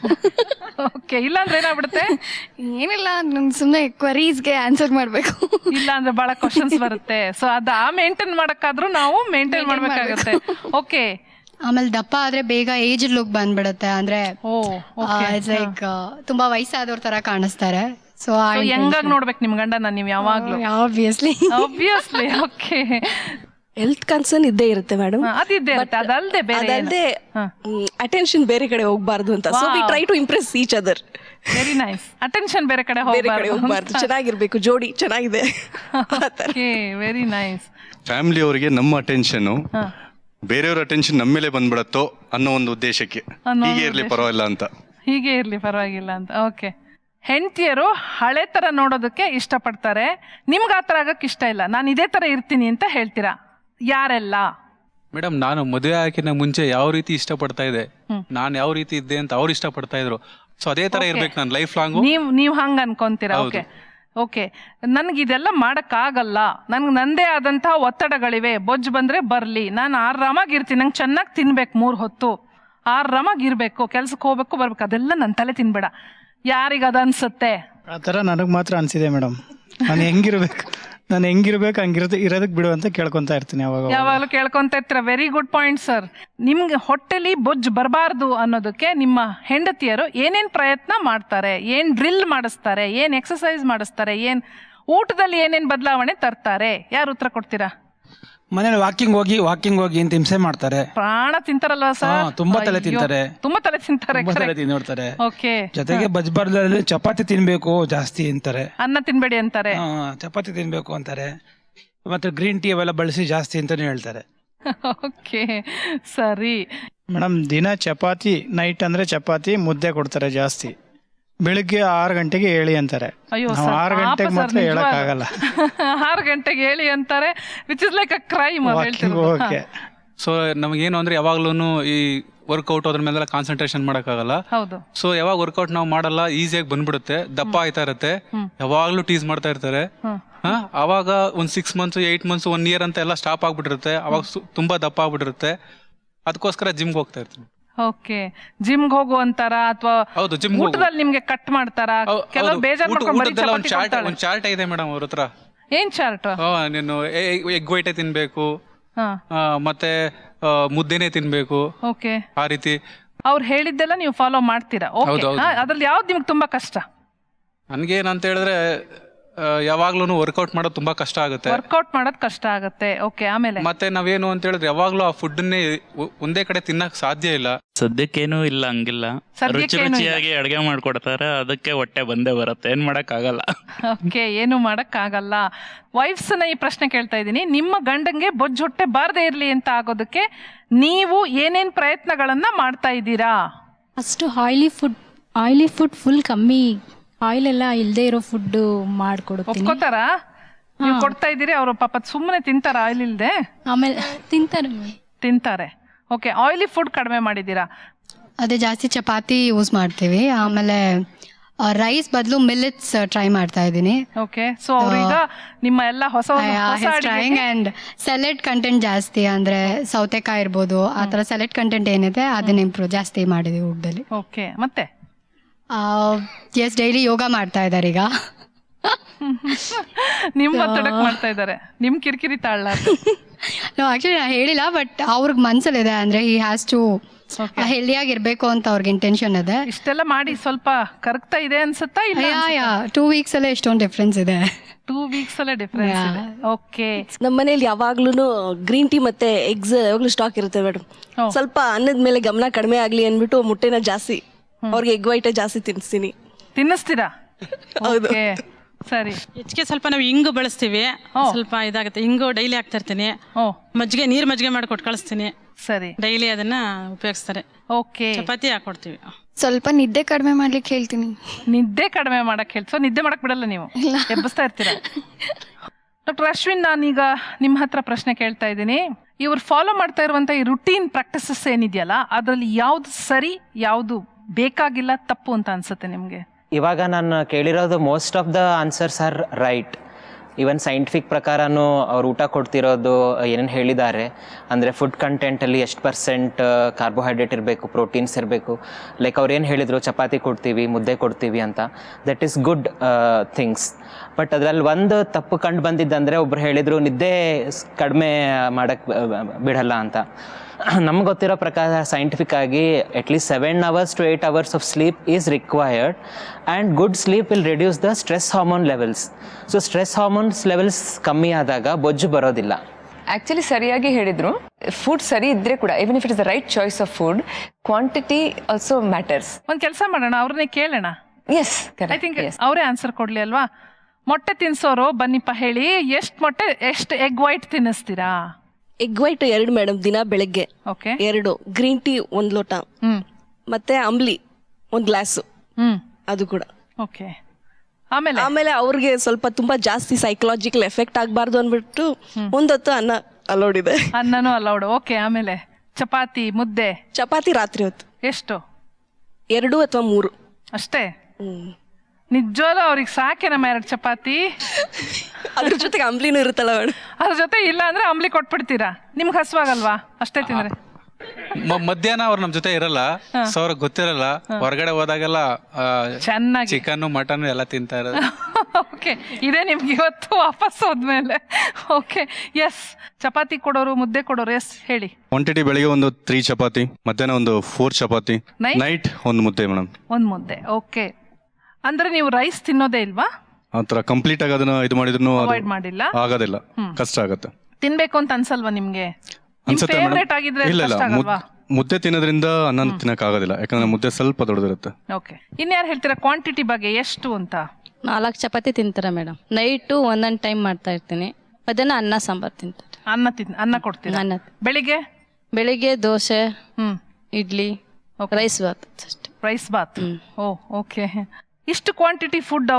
ಓಕೆ, ಇಲ್ಲಾಂದ್ರೆ ಏನಾಗ್ಬಿಡುತ್ತೆ? ಏನಿಲ್ಲ, ನಂಗೆ ಸುಮ್ಮನೆ ಕ್ವರೀಸ್ಗೆ ಆನ್ಸರ್ ಮಾಡಬೇಕು. ಇಲ್ಲ ಅಂದ್ರೆ ಬಹಳ ಕ್ವಶನ್ಸ್ ಬರುತ್ತೆ. ಸೊ ಅದು ಆ ಮೇಂಟೈನ್ ಮಾಡಕ್ಕಾದ್ರೂ ನಾವು ಮೇಂಟೈನ್ ಮಾಡ್ಬೇಕಾಗತ್ತೆ. ಓಕೆ. ಆಮೇಲೆ ದಪ್ಪ ಆದ್ರೆ ಬೇಗ ಏಜ್ ಲುಕ್ ಬಂದ್ಬಿಡುತ್ತೆ. ಅಂದ್ರೆ ಲೈಕ್ ತುಂಬಾ ವಯಸ್ಸಾದವ್ರ ತರ ಕಾಣಿಸ್ತಾರೆ. ಸೊ ಹೆಂಗಾಗಿ ನೋಡ್ಬೇಕು ನಿಮ್ ಗಂಡನ ನೀವು ಯಾವಾಗ್ಲೂ? ಆಬ್ವಿಯಸ್ಲಿ. ಓಕೆ. ಹೆಲ್ತ್ ಕನ್ಸರ್ನ್ ಇದ್ದೇ ಇರುತ್ತೆ ಮೇಡಮ್. ಅದಿದ್ದೇ ಇರುತ್ತೆ. ಅದಲ್ಲದೆ ಅಟೆನ್ಷನ್ ಬೇರೆ ಕಡೆ ಹೋಗ್ಬಾರ್ದು ಅಂತ. So we try to impress each other. Very nice. Attention ಬೇರೆ ಕಡೆ ಹೋಗ್ಬಾರ್ದು, ಚೆನ್ನಾಗಿರ್ಬೇಕು, ಜೋಡಿ ಚೆನ್ನಾಗಿದೆ. Very nice. ಫ್ಯಾಮಿಲಿ ಅವರಿಗೆ ನಮ್ಮ ಅಟೆನ್ಷನ್ ಬೇರೆಯವ್ರ ಅಟೆನ್ಷನ್ ನಮ್ಮ ಮೇಲೆ ಬಂದ್ಬಿಡತ್ತೋ ಅನ್ನೋ ಒಂದು ಉದ್ದೇಶಕ್ಕೆ ಹೀಗೆ ಇರ್ಲಿ ಪರವಾಗಿಲ್ಲ ಅಂತ. ಹೀಗೆ ಇರ್ಲಿ ಪರವಾಗಿಲ್ಲ ಅಂತ. ಓಕೆ. ಹೆಂಡತಿಯರು ಹಳೆ ತರ ನೋಡೋದಕ್ಕೆ ಇಷ್ಟಪಡ್ತಾರೆ, ನಿಮ್ಗೆ ಆ ತರ ಆಗಕ್ಕೆ ಇಷ್ಟ ಇಲ್ಲ, ನಾನು ಇದೇ ತರ ಇರ್ತೀನಿ ಅಂತ ಹೇಳ್ತೀರಾ. ಯಾರೆಲ್ಲ? ಮೇಡಮ್, ನಾನು ಮದುವೆ ಹಾಕಿನ ಮುಂಚೆ ಯಾವ ರೀತಿ ಇಷ್ಟಪಡ್ತಾ ಇದೆ, ನಾನು ಯಾವ ರೀತಿ ಇದ್ದೆ ಅಂತ ಅವ್ರು ಇಷ್ಟಪಡ್ತಾ ಇದ್ರು. ಸೊ ಅದೇ ತರ ಇರ್ಬೇಕು ನಾನು ಲೈಫ್ ಲಾಂಗ್. ನೀವು ಹಂಗ ಅನ್ಕೊಂತೀರಾ? ಓಕೆ. ಓಕೆ, ನನಗಿದೆಲ್ಲ ಮಾಡೋಕ್ಕಾಗಲ್ಲ, ನನಗೆ ನಂದೇ ಆದಂತಹ ಒತ್ತಡಗಳಿವೆ, ಬೊಜ್ಜು ಬಂದರೆ ಬರಲಿ, ನಾನು ಆರಾಮಾಗಿರ್ತೀನಿ, ನಂಗೆ ಚೆನ್ನಾಗಿ ತಿನ್ಬೇಕು, 3 ಹೊತ್ತು ಆರಾಮಾಗಿರ್ಬೇಕು, ಕೆಲ್ಸಕ್ಕೆ ಹೋಗ್ಬೇಕು ಬರ್ಬೇಕು, ಅದೆಲ್ಲ ನನ್ನ ತಲೆ ತಿನ್ಬೇಡ. ಯಾರಿಗೆ ಅದು ಅನ್ಸುತ್ತೆ? ಆ ಥರ ನನಗೆ ಮಾತ್ರ ಅನಿಸಿದೆ ಮೇಡಮ್. ನಾನು ಹೆಂಗಿರ್ಬೇಕು ಇರೋದಕ್ಕೆ ಬಿಡು ಅಂತ ಕೇಳ್ಕೊತಾ ಇರ್ತೀನಿ ಯಾವಾಗಲೂ ಕೇಳ್ಕೊಂತ ಇರ್ತೀರ. Very good point sir. ನಿಮ್ಗೆ ಹೊಟ್ಟೆಲಿ ಬೊಜ್ಜು ಬರಬಾರ್ದು ಅನ್ನೋದಕ್ಕೆ ನಿಮ್ಮ ಹೆಂಡತಿಯರು ಏನೇನ್ ಪ್ರಯತ್ನ ಮಾಡ್ತಾರೆ, ಏನ್ ಡ್ರಿಲ್ ಮಾಡಿಸ್ತಾರೆ, ಏನ್ ಎಕ್ಸಸೈಸ್ ಮಾಡಿಸ್ತಾರೆ, ಏನ್ ಊಟದಲ್ಲಿ ಏನೇನ್ ಬದಲಾವಣೆ ತರ್ತಾರೆ? ಯಾರು ಉತ್ತರ ಕೊಡ್ತೀರಾ? ಮನೇಲಿ ವಾಕಿಂಗ್ ಹೋಗಿ ಅಂತ ಹಿಂಸೆ ಮಾಡ್ತಾರೆ. ಪ್ರಾಣ ತಿಂತಾರಲ್ವಾ ಸರ್? ತುಂಬಾ ತಲೆ ತಿಂತಾರೆ. ನೋಡ್ತಾರೆ. ಓಕೆ. ಜೊತೆಗೆ ಬಜ್ಬಾರ್ದಲ್ಲಿ ಚಪಾತಿ ತಿನ್ಬೇಕು ಜಾಸ್ತಿ ಅಂತಾರೆ. ಅನ್ನ ತಿನ್ಬೇಡಿ ಅಂತಾರೆ. ಚಪಾತಿ ತಿನ್ಬೇಕು ಅಂತಾರೆ. ಮತ್ತೆ ಗ್ರೀನ್ ಟೀ ಅವೆಲ್ಲ ಬಳಸಿ ಜಾಸ್ತಿ ಅಂತಾನೆ ಹೇಳ್ತಾರೆ. ಓಕೆ, ಸರಿ ಮೇಡಮ್. ದಿನ ಚಪಾತಿ, ನೈಟ್ ಅಂದ್ರೆ ಚಪಾತಿ ಮುದ್ದೆ ಕೊಡ್ತಾರೆ ಜಾಸ್ತಿ. ಬೆಳಿಗ್ಗೆ 6 ಗಂಟೆಗೆ ಹೇಳಿ ಅಂತಾರೆ. 6 ಗಂಟೆಗೆ ಮಾತ್ರ ಹೇಳಕ್ ಆಗಲ್ಲ. 6 ಗಂಟೆಗೆ ಹೇಳಿ ಅಂತಾರೆ, which is like a crime. So ನಮಗೇನು ಅಂದ್ರೆ ಯಾವಾಗ್ಲೂ ಈ ವರ್ಕೌಟ್ ಅದ್ರ ಮೇಲೆಲ್ಲ ಕಾನ್ಸಂಟ್ರೇಷನ್ ಮಾಡಕ್ಕಾಗಲ್ಲ. ಹೌದು. ಸೊ ಯಾವಾಗ ವರ್ಕೌಟ್ ನಾವು ಮಾಡಲ್ಲ ಈಸಿಯಾಗಿ ಬಂದ್ಬಿಡುತ್ತೆ, ದಪ್ಪ ಆಯ್ತಾ ಇರುತ್ತೆ, ಯಾವಾಗ್ಲೂ ಟೀಸ್ ಮಾಡ್ತಾ ಇರ್ತಾರೆ. ಅವಾಗ ಒಂದ್ 6 ಮಂತ್ಸ್ 8 ಮಂತ್ಸ್ 1 year ಅಂತ ಎಲ್ಲ ಸ್ಟಾಪ್ ಆಗ್ಬಿಟ್ಟಿರುತ್ತೆ. ಅವಾಗ ತುಂಬಾ ದಪ್ಪ ಆಗ್ಬಿಟ್ಟಿರುತ್ತೆ. ಅದಕ್ಕೋಸ್ಕರ ಜಿಮ್ಗೆ ಹೋಗ್ತಾ ಇರ್ತೀನಿ. ಓಕೆ. ಜಿಮ್ಗೆ ಹೋಗು ಅಂತಾರ ಅಥವಾ ಊಟದಲ್ಲಿ ನಿಮ್ಗೆ ಕಟ್ ಮಾಡ್ತಾರ? ಕೆಲವು ಬೇಜಾರ್ ಒಂದ್ ಚಾರ್ಟ್ ಇದೆ ಮೇಡಮ್ ಅವ್ರ ಹತ್ರ. ಏನ್ ಚಾರ್ಟ್? ನೀನು ಎಗ್ ವೈಟೇ ತಿನ್ಬೇಕು, ಮತ್ತೆ ಮುದ್ದೆನೆ ತಿನ್ಬೇಕು, ಓಕೆ, ಆ ರೀತಿ ಅವ್ರು ಹೇಳಿದ್ದೆಲ್ಲ ನೀವು ಫಾಲೋ ಮಾಡ್ತೀರಾ? ಅದ್ರಲ್ಲಿ ಯಾವ್ದು ನಿಮ್ಗೆ ತುಂಬಾ ಕಷ್ಟ? ನನ್ಗೇನಂತ ಹೇಳಿದ್ರೆ ಯಾವಾಗ್ಲೂ ವರ್ಕೌಟ್ ಮಾಡೋದು ತುಂಬಾ ಕಷ್ಟ ಆಗುತ್ತೆ. ವರ್ಕೌಟ್ ಮಾಡೋದು ಕಷ್ಟ ಆಗುತ್ತೆ. ಓಕೆ. ಆಮೇಲೆ ಮತ್ತೆ ನಾವೇನು ಅಂತ ಹೇಳಿದ್ರೆ ಯಾವಾಗ್ಲೂ ಆ ಫುಡ್ ಒಂದೇ ಕಡೆ ತಿನ್ನಕ್ ಸಾಧ್ಯ ಇಲ್ಲ. ಸದ್ಯಕ್ಕೇನು ಇಲ್ಲ, ಹಂಗಿಲ್ಲ. ರುಚಿ ರುಚಿಯಾಗಿ ಅಡ್ಗೆ ಮಾಡ್ಕೊಡ್ತಾರೆ, ಅದಕ್ಕೆ ಹೊಟ್ಟೆ ಬಂದೇ ಬರುತ್ತೆ, ಏನ್ ಮಾಡಕ್ ಆಗಲ್ಲ. ಓಕೆ, ಏನು ಮಾಡಕ್ ಆಗಲ್ಲ. ವೈಫ್ಸ್ ನ ಈ ಪ್ರಶ್ನೆ ಕೇಳ್ತಾ ಇದೀನಿ. ನಿಮ್ಮ ಗಂಡಂಗೆ ಬೊಜ್ಜು ಹೊಟ್ಟೆ ಬಾರದೇ ಇರ್ಲಿ ಅಂತ ಆಗೋದಕ್ಕೆ ನೀವು ಏನೇನ್ ಪ್ರಯತ್ನಗಳನ್ನ ಮಾಡ್ತಾ ಇದ್ದೀರಾ? ಅಷ್ಟು ಆಯಿಲಿ ಫುಡ್ ಫುಲ್ ಕಮ್ಮಿ, ಆಯಿಲ್ ಎಲ್ಲ ಇಲ್ಲದೆ ಇರೋ ಫುಡ್ ಮಾಡ್ಕೊಡ್ತೀನಿ. ಒಪ್ಕೋತಾರ? ನೀವು ಕೊಡ್ತಾ ಇದ್ದೀರಿ, ಅವರು ಪಾಪ ಸುಮ್ಮನೆ ತಿಂತಾರ ಆಯಿಲ್ ಇಲ್ಲದೆ? ಆಮೇಲೆ ತಿಂತಾರೆ. ಓಕೆ. ಆಯಿಲಿ ಫುಡ್ ಕಡಿಮೆ ಮಾಡಿದ್ದೀರಾ? ಅದೇ ಜಾಸ್ತಿ ಚಪಾತಿ ಯೂಸ್ ಮಾಡ್ತೀವಿ. ಆಮೇಲೆ ರೈಸ್ ಬದಲು ಮಿಲ್ಲೆಟ್ಸ್ ಟ್ರೈ ಮಾಡ್ತಾ ಇದ್ದೀನಿ. ಓಕೆ. ಸೊ ಅವ್ರೀಗ ನಿಮ್ಮ ಎಲ್ಲ ಹೊಸ ಟ್ರೈಂಗ್ ಅಂಡ್ ಸೆಲೆಡ್ ಕಂಟೆಂಟ್ ಜಾಸ್ತಿ, ಅಂದ್ರೆ ಸೌತೆಕಾಯಿ ಇರ್ಬೋದು, ಆ ಥರ ಸೆಲೆಡ್ ಕಂಟೆಂಟ್ ಏನಿದೆ ಅದನ್ನ ಇಂಪ್ರೂವ್ ಜಾಸ್ತಿ ಮಾಡಿದೀವಿ ಊಟದಲ್ಲಿ. ಓಕೆ. ಮತ್ತೆ ಎಸ್, ಡೈಲಿ ಯೋಗ ಮಾಡ್ತಾ ಇದ್ದಾರೆ ಈಗ. ನಿಮ್ಮ ಒತ್ತಡಕ್ಕೆ ಮಾಡ್ತಾ ಇದ್ದಾರೆ, ನಿಮ್ ಕಿರಿಕಿರಿ ತಾಳಲಾರ್ದು. ಆಕ್ಚುಲಿ ನಾ ಹೇಳಿಲ್ಲ, ಬಟ್ ಅವ್ರಿಗೆ ಮನ್ಸಲ್ಲಿದೆ, ಅಂದ್ರೆ ಹಿ ಹ್ಯಾಸ್ ಟು ಹೆಲ್ದಿಯಾಗಿರ್ಬೇಕು ಅಂತ ಅವ್ರಿಗೆ ಇಂಟೆನ್ಷನ್ ಇದೆ. ಇಷ್ಟೆಲ್ಲ ಮಾಡಿ ಸ್ವಲ್ಪ ಕರಗ್ತಾ ಇದೆ ಅನ್ಸುತ್ತಾ? ಇಲ್ಲ, 2 weeks ಅಲ್ಲೇ ಎಷ್ಟೊಂದು ಡಿಫ್ರೆನ್ಸ್ ಇದೆ. 2 weeks ಅಲ್ಲೇ ಡಿಫ್ರೆನ್ಸ್ ಇದೆ. ಓಕೆ. ನಮ್ಮ ಮನೇಲಿ ಯಾವಾಗ್ಲೂ ಗ್ರೀನ್ ಟೀ ಮತ್ತೆ ಎಗ್ಸ್ ಯಾವಾಗ್ಲೂ ಸ್ಟಾಕ್ ಇರುತ್ತೆ ಮೇಡಮ್. ಸ್ವಲ್ಪ ಅನ್ನದ ಮೇಲೆ ಗಮನ ಕಡಿಮೆ ಆಗ್ಲಿ ಅನ್ಬಿಟ್ಟು ಮುಟ್ಟೆನ ಜಾಸ್ತಿ, ಅವ್ರಿಗೆ ಎಗ್ ವೈಟ್ ಜಾಸ್ತಿ ತಿನ್ನಿಸ್ತೀರಾ? ಹೌದು. ಸರಿ. ಹೆಚ್ಚಿಗೆ ಸ್ವಲ್ಪ ನಾವು ಹಿಂಗು ಬಳಸ್ತೀವಿ, ಸ್ವಲ್ಪ ಇದಾಗುತ್ತೆ. ಹಿಂಗು ಡೈಲಿ ಹಾಕ್ತಾ ಇರ್ತೀನಿ. ಮಜ್ಜಿಗೆ ಮಾಡ್ಕೊಟ್ಟು ಕಳಿಸ್ತೀನಿ. ಸರಿ. ಡೈಲಿ ಅದನ್ನ ಉಪಯೋಗಿಸ್ತಾರೆ. ಓಕೆ. ಚಪಾತಿ ಹಾಕೊಡ್ತೀವಿ. ಸ್ವಲ್ಪ ನಿದ್ದೆ ಕಡಿಮೆ ಮಾಡ್ಲಿಕ್ಕೆ ಹೇಳ್ತೀನಿ. ನಿದ್ದೆ ಕಡಿಮೆ ಮಾಡಕ್ ಹೇಳ್ಸೋ ನಿದ್ದೆ ಮಾಡಕ್ ಬಿಡಲ್ಲ ನೀವು, ಎಬ್ಬಿಸ್ತಾ ಇರ್ತೀರಾ. ಡಾಕ್ಟರ್ ಅಶ್ವಿನ್, ನಾನೀಗ ನಿಮ್ಮ ಹತ್ರ ಪ್ರಶ್ನೆ ಕೇಳ್ತಾ ಇದ್ದೀನಿ. ಇವ್ರು ಫಾಲೋ ಮಾಡ್ತಾ ಇರುವಂತ ಈ ರುಟೀನ್ ಪ್ರಾಕ್ಟೀಸಸ್ ಏನಿದೆಯಲ್ಲ, ಅದರಲ್ಲಿ ಯಾವ್ದು ಸರಿ, ಯಾವ್ದು ಬೇಕಾಗಿಲ್ಲ, ತಪ್ಪು ಅಂತ ಅನ್ಸುತ್ತೆ ನಿಮ್ಗೆ? ಇವಾಗ ನಾನು ಕೇಳಿರೋದು most of the answers are right. Even scientific ಪ್ರಕಾರನೂ ಅವ್ರು ಊಟ ಕೊಡ್ತಿರೋದು ಏನೇನು ಹೇಳಿದ್ದಾರೆ ಅಂದರೆ ಫುಡ್ ಕಂಟೆಂಟಲ್ಲಿ ಎಷ್ಟು % ಕಾರ್ಬೋಹೈಡ್ರೇಟ್ ಇರಬೇಕು, ಪ್ರೋಟೀನ್ಸ್ ಇರಬೇಕು. ಲೈಕ್ ಅವ್ರು ಏನು ಹೇಳಿದರು, ಚಪಾತಿ ಕೊಡ್ತೀವಿ, ಮುದ್ದೆ ಕೊಡ್ತೀವಿ ಅಂತ, that is good things. But ಅದರಲ್ಲಿ ಒಂದು ತಪ್ಪು ಕಂಡು ಬಂದಿದ್ದಂದರೆ ಒಬ್ರು ಹೇಳಿದರು ನಿದ್ದೆ ಕಡಿಮೆ ಮಾಡೋಕ್ಕೆ ಬಿಡಲ್ಲ ಅಂತ. ನಮ್ಗೆ ಗೊತ್ತಿರೋ ಪ್ರಕಾರ ಸೈಂಟಿಫಿಕ್ ಆಗಿ at least 7 hours to 8 hours of sleep is required and good sleep will reduce the stress hormone levels. So stress hormones levels ಕಮ್ಮಿ ಆದಾಗ ಬೊಜ್ಜು ಬರೋದಿಲ್ಲ. ಆ್ಯಕ್ಚುಲಿ ಸರಿಯಾಗಿ ಹೇಳಿದರು. ಫುಡ್ ಸರಿ ಇದ್ದರೆ ಕೂಡ, even if it is the right choice of food, quantity also matters. ಒಂದು ಕೆಲಸ ಮಾಡೋಣ, ಅವ್ರನ್ನೇ ಕೇಳೋಣ. ಎಸ್, ಐ ಥಿಂಕ್ ಅವರೇ ಆನ್ಸರ್ ಕೊಡ್ಲಿ ಅಲ್ವಾ? ಮೊಟ್ಟೆ ತಿನ್ಸೋರು ಬನ್ನಿಪ್ಪ ಹೇಳಿ, ಎಷ್ಟು ಮೊಟ್ಟೆ, ಎಷ್ಟು ಎಗ್ ವೈಟ್ ತಿನ್ನಿಸ್ತೀರಾ? ಎಗ್ ವೈಟ್ 2 ಮೇಡಮ್, ದಿನ ಬೆಳಗ್ಗೆ 2, ಗ್ರೀನ್ ಟೀ 1 ಲೋಟ, ಮತ್ತೆ ಅಂಬ್ಲಿ 1 ಗ್ಲಾಸು, ಅದು ಕೂಡ. ಓಕೆ. ಆಮೇಲೆ ಅವ್ರಿಗೆ ಸ್ವಲ್ಪ ತುಂಬಾ ಜಾಸ್ತಿ ಸೈಕಲಾಜಿಕಲ್ ಎಫೆಕ್ಟ್ ಆಗಬಾರ್ದು ಅಂದ್ಬಿಟ್ಟು 1 ಹೊತ್ತು ಅನ್ನ ಅಲೌಡ್ ಇದೆ. ಅನ್ನನೂ ಅಲೌಡ್. ಓಕೆ. ಆಮೇಲೆ ಚಪಾತಿ, ಮುದ್ದೆ? ಚಪಾತಿ ರಾತ್ರಿ ಹೊತ್ತು ಎಷ್ಟು? 2 ಅಥವಾ 3 ಅಷ್ಟೇ. ನಿಜವಾಗ್ಲೂ ಅವ್ರಿಗೆ ಸಾಕೆ ನಮ್ಮ 2 ಚಪಾತಿ? ಅದ್ರ ಜೊತೆಗೆ ಅಂಬ್ಲಿನೂ ಇರುತ್ತಲ್ಲ ಮೇಡಮ್. ಅದ್ರ ಜೊತೆ ಇಲ್ಲ ಅಂದ್ರೆ ಅಂಬ್ಲಿ ಕೊಟ್ಬಿಡ್ತೀರಾ? ನಿಮ್ಗೆ ಹಸುವಾಗಲ್ವಾ ಅಷ್ಟೇ ತಿಂದ್ರೆ? ಮಧ್ಯಾಹ್ನ ಅವ್ರು ನಮ್ ಜೊತೆ ಇರಲ್ಲ, ಸೊ ಅವ್ರಿಗೆ ಗೊತ್ತಿರಲ್ಲ. ಹೊರಗಡೆ ಹೋದಾಗೆಲ್ಲ ಚೆನ್ನಾಗಿ ಚಿಕನ್, ಮಟನ್ ಎಲ್ಲ ತಿಂತಾ ಇರೋದು. ಓಕೆ. ಇದೇ ನಿಮ್ಗೆ ಇವತ್ತು ವಾಪಸ್ ಹೋದ್ಮೇಲೆ. ಓಕೆ. ಎಸ್, ಚಪಾತಿ ಕೊಡೋರು, ಮುದ್ದೆ ಕೊಡೋರು, ಎಸ್ ಹೇಳಿ. ಕ್ವಾಂಟಿಟಿ ಬೆಳಿಗ್ಗೆ ಒಂದು 3 ಚಪಾತಿ, ಮಧ್ಯಾಹ್ನ ಒಂದು 4 ಚಪಾತಿ, ನೈಟ್ 1 ಮುದ್ದೆ ಮೇಡಮ್. 1 ಮುದ್ದೆ. ಓಕೆ. ಅಂದ್ರೆ ನೀವು ರೈಸ್ ತಿನ್ನೋದೇ ಇಲ್ವಾ? ಆತರ ಕಂಪ್ಲೀಟ್ ಆಗಿ ಅದನ್ನ ಇದು ಮಾಡಿದ್ರು ಅವಾಯ್ಡ್ ಮಾಡಿಲ್ಲ? ಆಗೋದಿಲ್ಲ, ಕಷ್ಟ ಆಗುತ್ತೆ. ತಿನ್ಬೇಕು ಅಂತ ಅನ್ಸಲ್ವಾ ನಿಮ್ಗೆ? ಅನ್ಸುತ್ತೆ ಫೇವರೇಟ್ ಆಗಿದ್ರೆ ಕಷ್ಟ ಆಗಲ್ವಾ? ಮುದ್ದೆ ತಿನ್ನೋದ್ರಿಂದ ಅನ್ನ ತಿನ್ನಕ್ ಆಗೋದಿಲ್ಲ, ಯಾಕಂದ್ರೆ ಮುದ್ದೆ ಸ್ವಲ್ಪ ದೊಡ್ಡದಿರುತ್ತೆ. ಓಕೆ. ಇನ್ಯಾರು ಹೇಳ್ತೀರಾ ಕ್ವಾಂಟಿಟಿ ಬಗ್ಗೆ ಎಷ್ಟು ಅಂತ? 4 ಚಪಾತಿ ತಿಂತಾರೆ ಮೇಡಮ್. ನೈಟು 1 ಟೈಮ್ ಮಾಡ್ತಾ ಇರ್ತೀನಿ. ಮಧ್ಯಾಹ್ನ ಅನ್ನ ಸಾಂಬಾರ್ ತಿಂತಾರೆ. ಅನ್ನ ಕೊಡ್ತೀರಾ? ಅನ್ನ. ಬೆಳಿಗ್ಗೆ ದೋಸೆ, ಇಡ್ಲಿ, ರೈಸ್ ಬಾತ್ ಅಷ್ಟೇ. ರೈಸ್ ಬಾತ್. ಓ, ಓಕೆ. ಇಷ್ಟು ಕ್ವಾಂಟಿಟಿ ಫುಡ್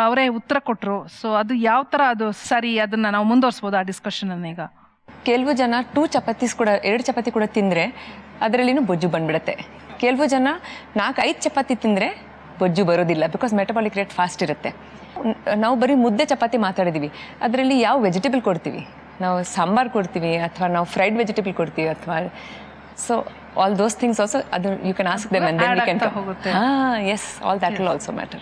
ಅವರೇ ಉತ್ತರ ಕೊಟ್ರು. ಸೊ ಅದು ಯಾವ ತರ ಅದು ಸರಿ, ಅದನ್ನ ನಾವು ಮುಂದುವರಿಸಬಹುದು ಆ ಡಿಸ್ಕಷನ್ ಅನ್ನ ಈಗ. ಕೆಲವು ಜನ 2 ಚಪಾತೀಸ್ ಕೂಡ, 2 ಚಪಾತಿ ಕೂಡ ತಿಂದರೆ ಅದರಲ್ಲಿನೂ ಬೊಜ್ಜು ಬಂದ್ಬಿಡುತ್ತೆ. ಕೆಲವು ಜನ 4-5 ಚಪಾತಿ ತಿಂದರೆ ಬೊಜ್ಜು ಬರೋದಿಲ್ಲ, ಬಿಕಾಸ್ ಮೆಟಬಾಲಿಕ್ ರೇಟ್ ಫಾಸ್ಟ್ ಇರುತ್ತೆ. ನಾವು ಬರೀ ಮುದ್ದೆ ಚಪಾತಿ ಮಾತಾಡಿದ್ದೀವಿ, ಅದರಲ್ಲಿ ಯಾವ ವೆಜಿಟೇಬಲ್ ಕೊಡ್ತೀವಿ? ನಾವು ಸಾಂಬಾರ್ ಕೊಡ್ತೀವಿ, ಅಥವಾ ನಾವು ಫ್ರೈಡ್ ವೆಜಿಟೇಬಲ್ ಕೊಡ್ತೀವಿ, ಅಥವಾ so all those things also, you can ask them and then we can talk. Yes, all that will also matter.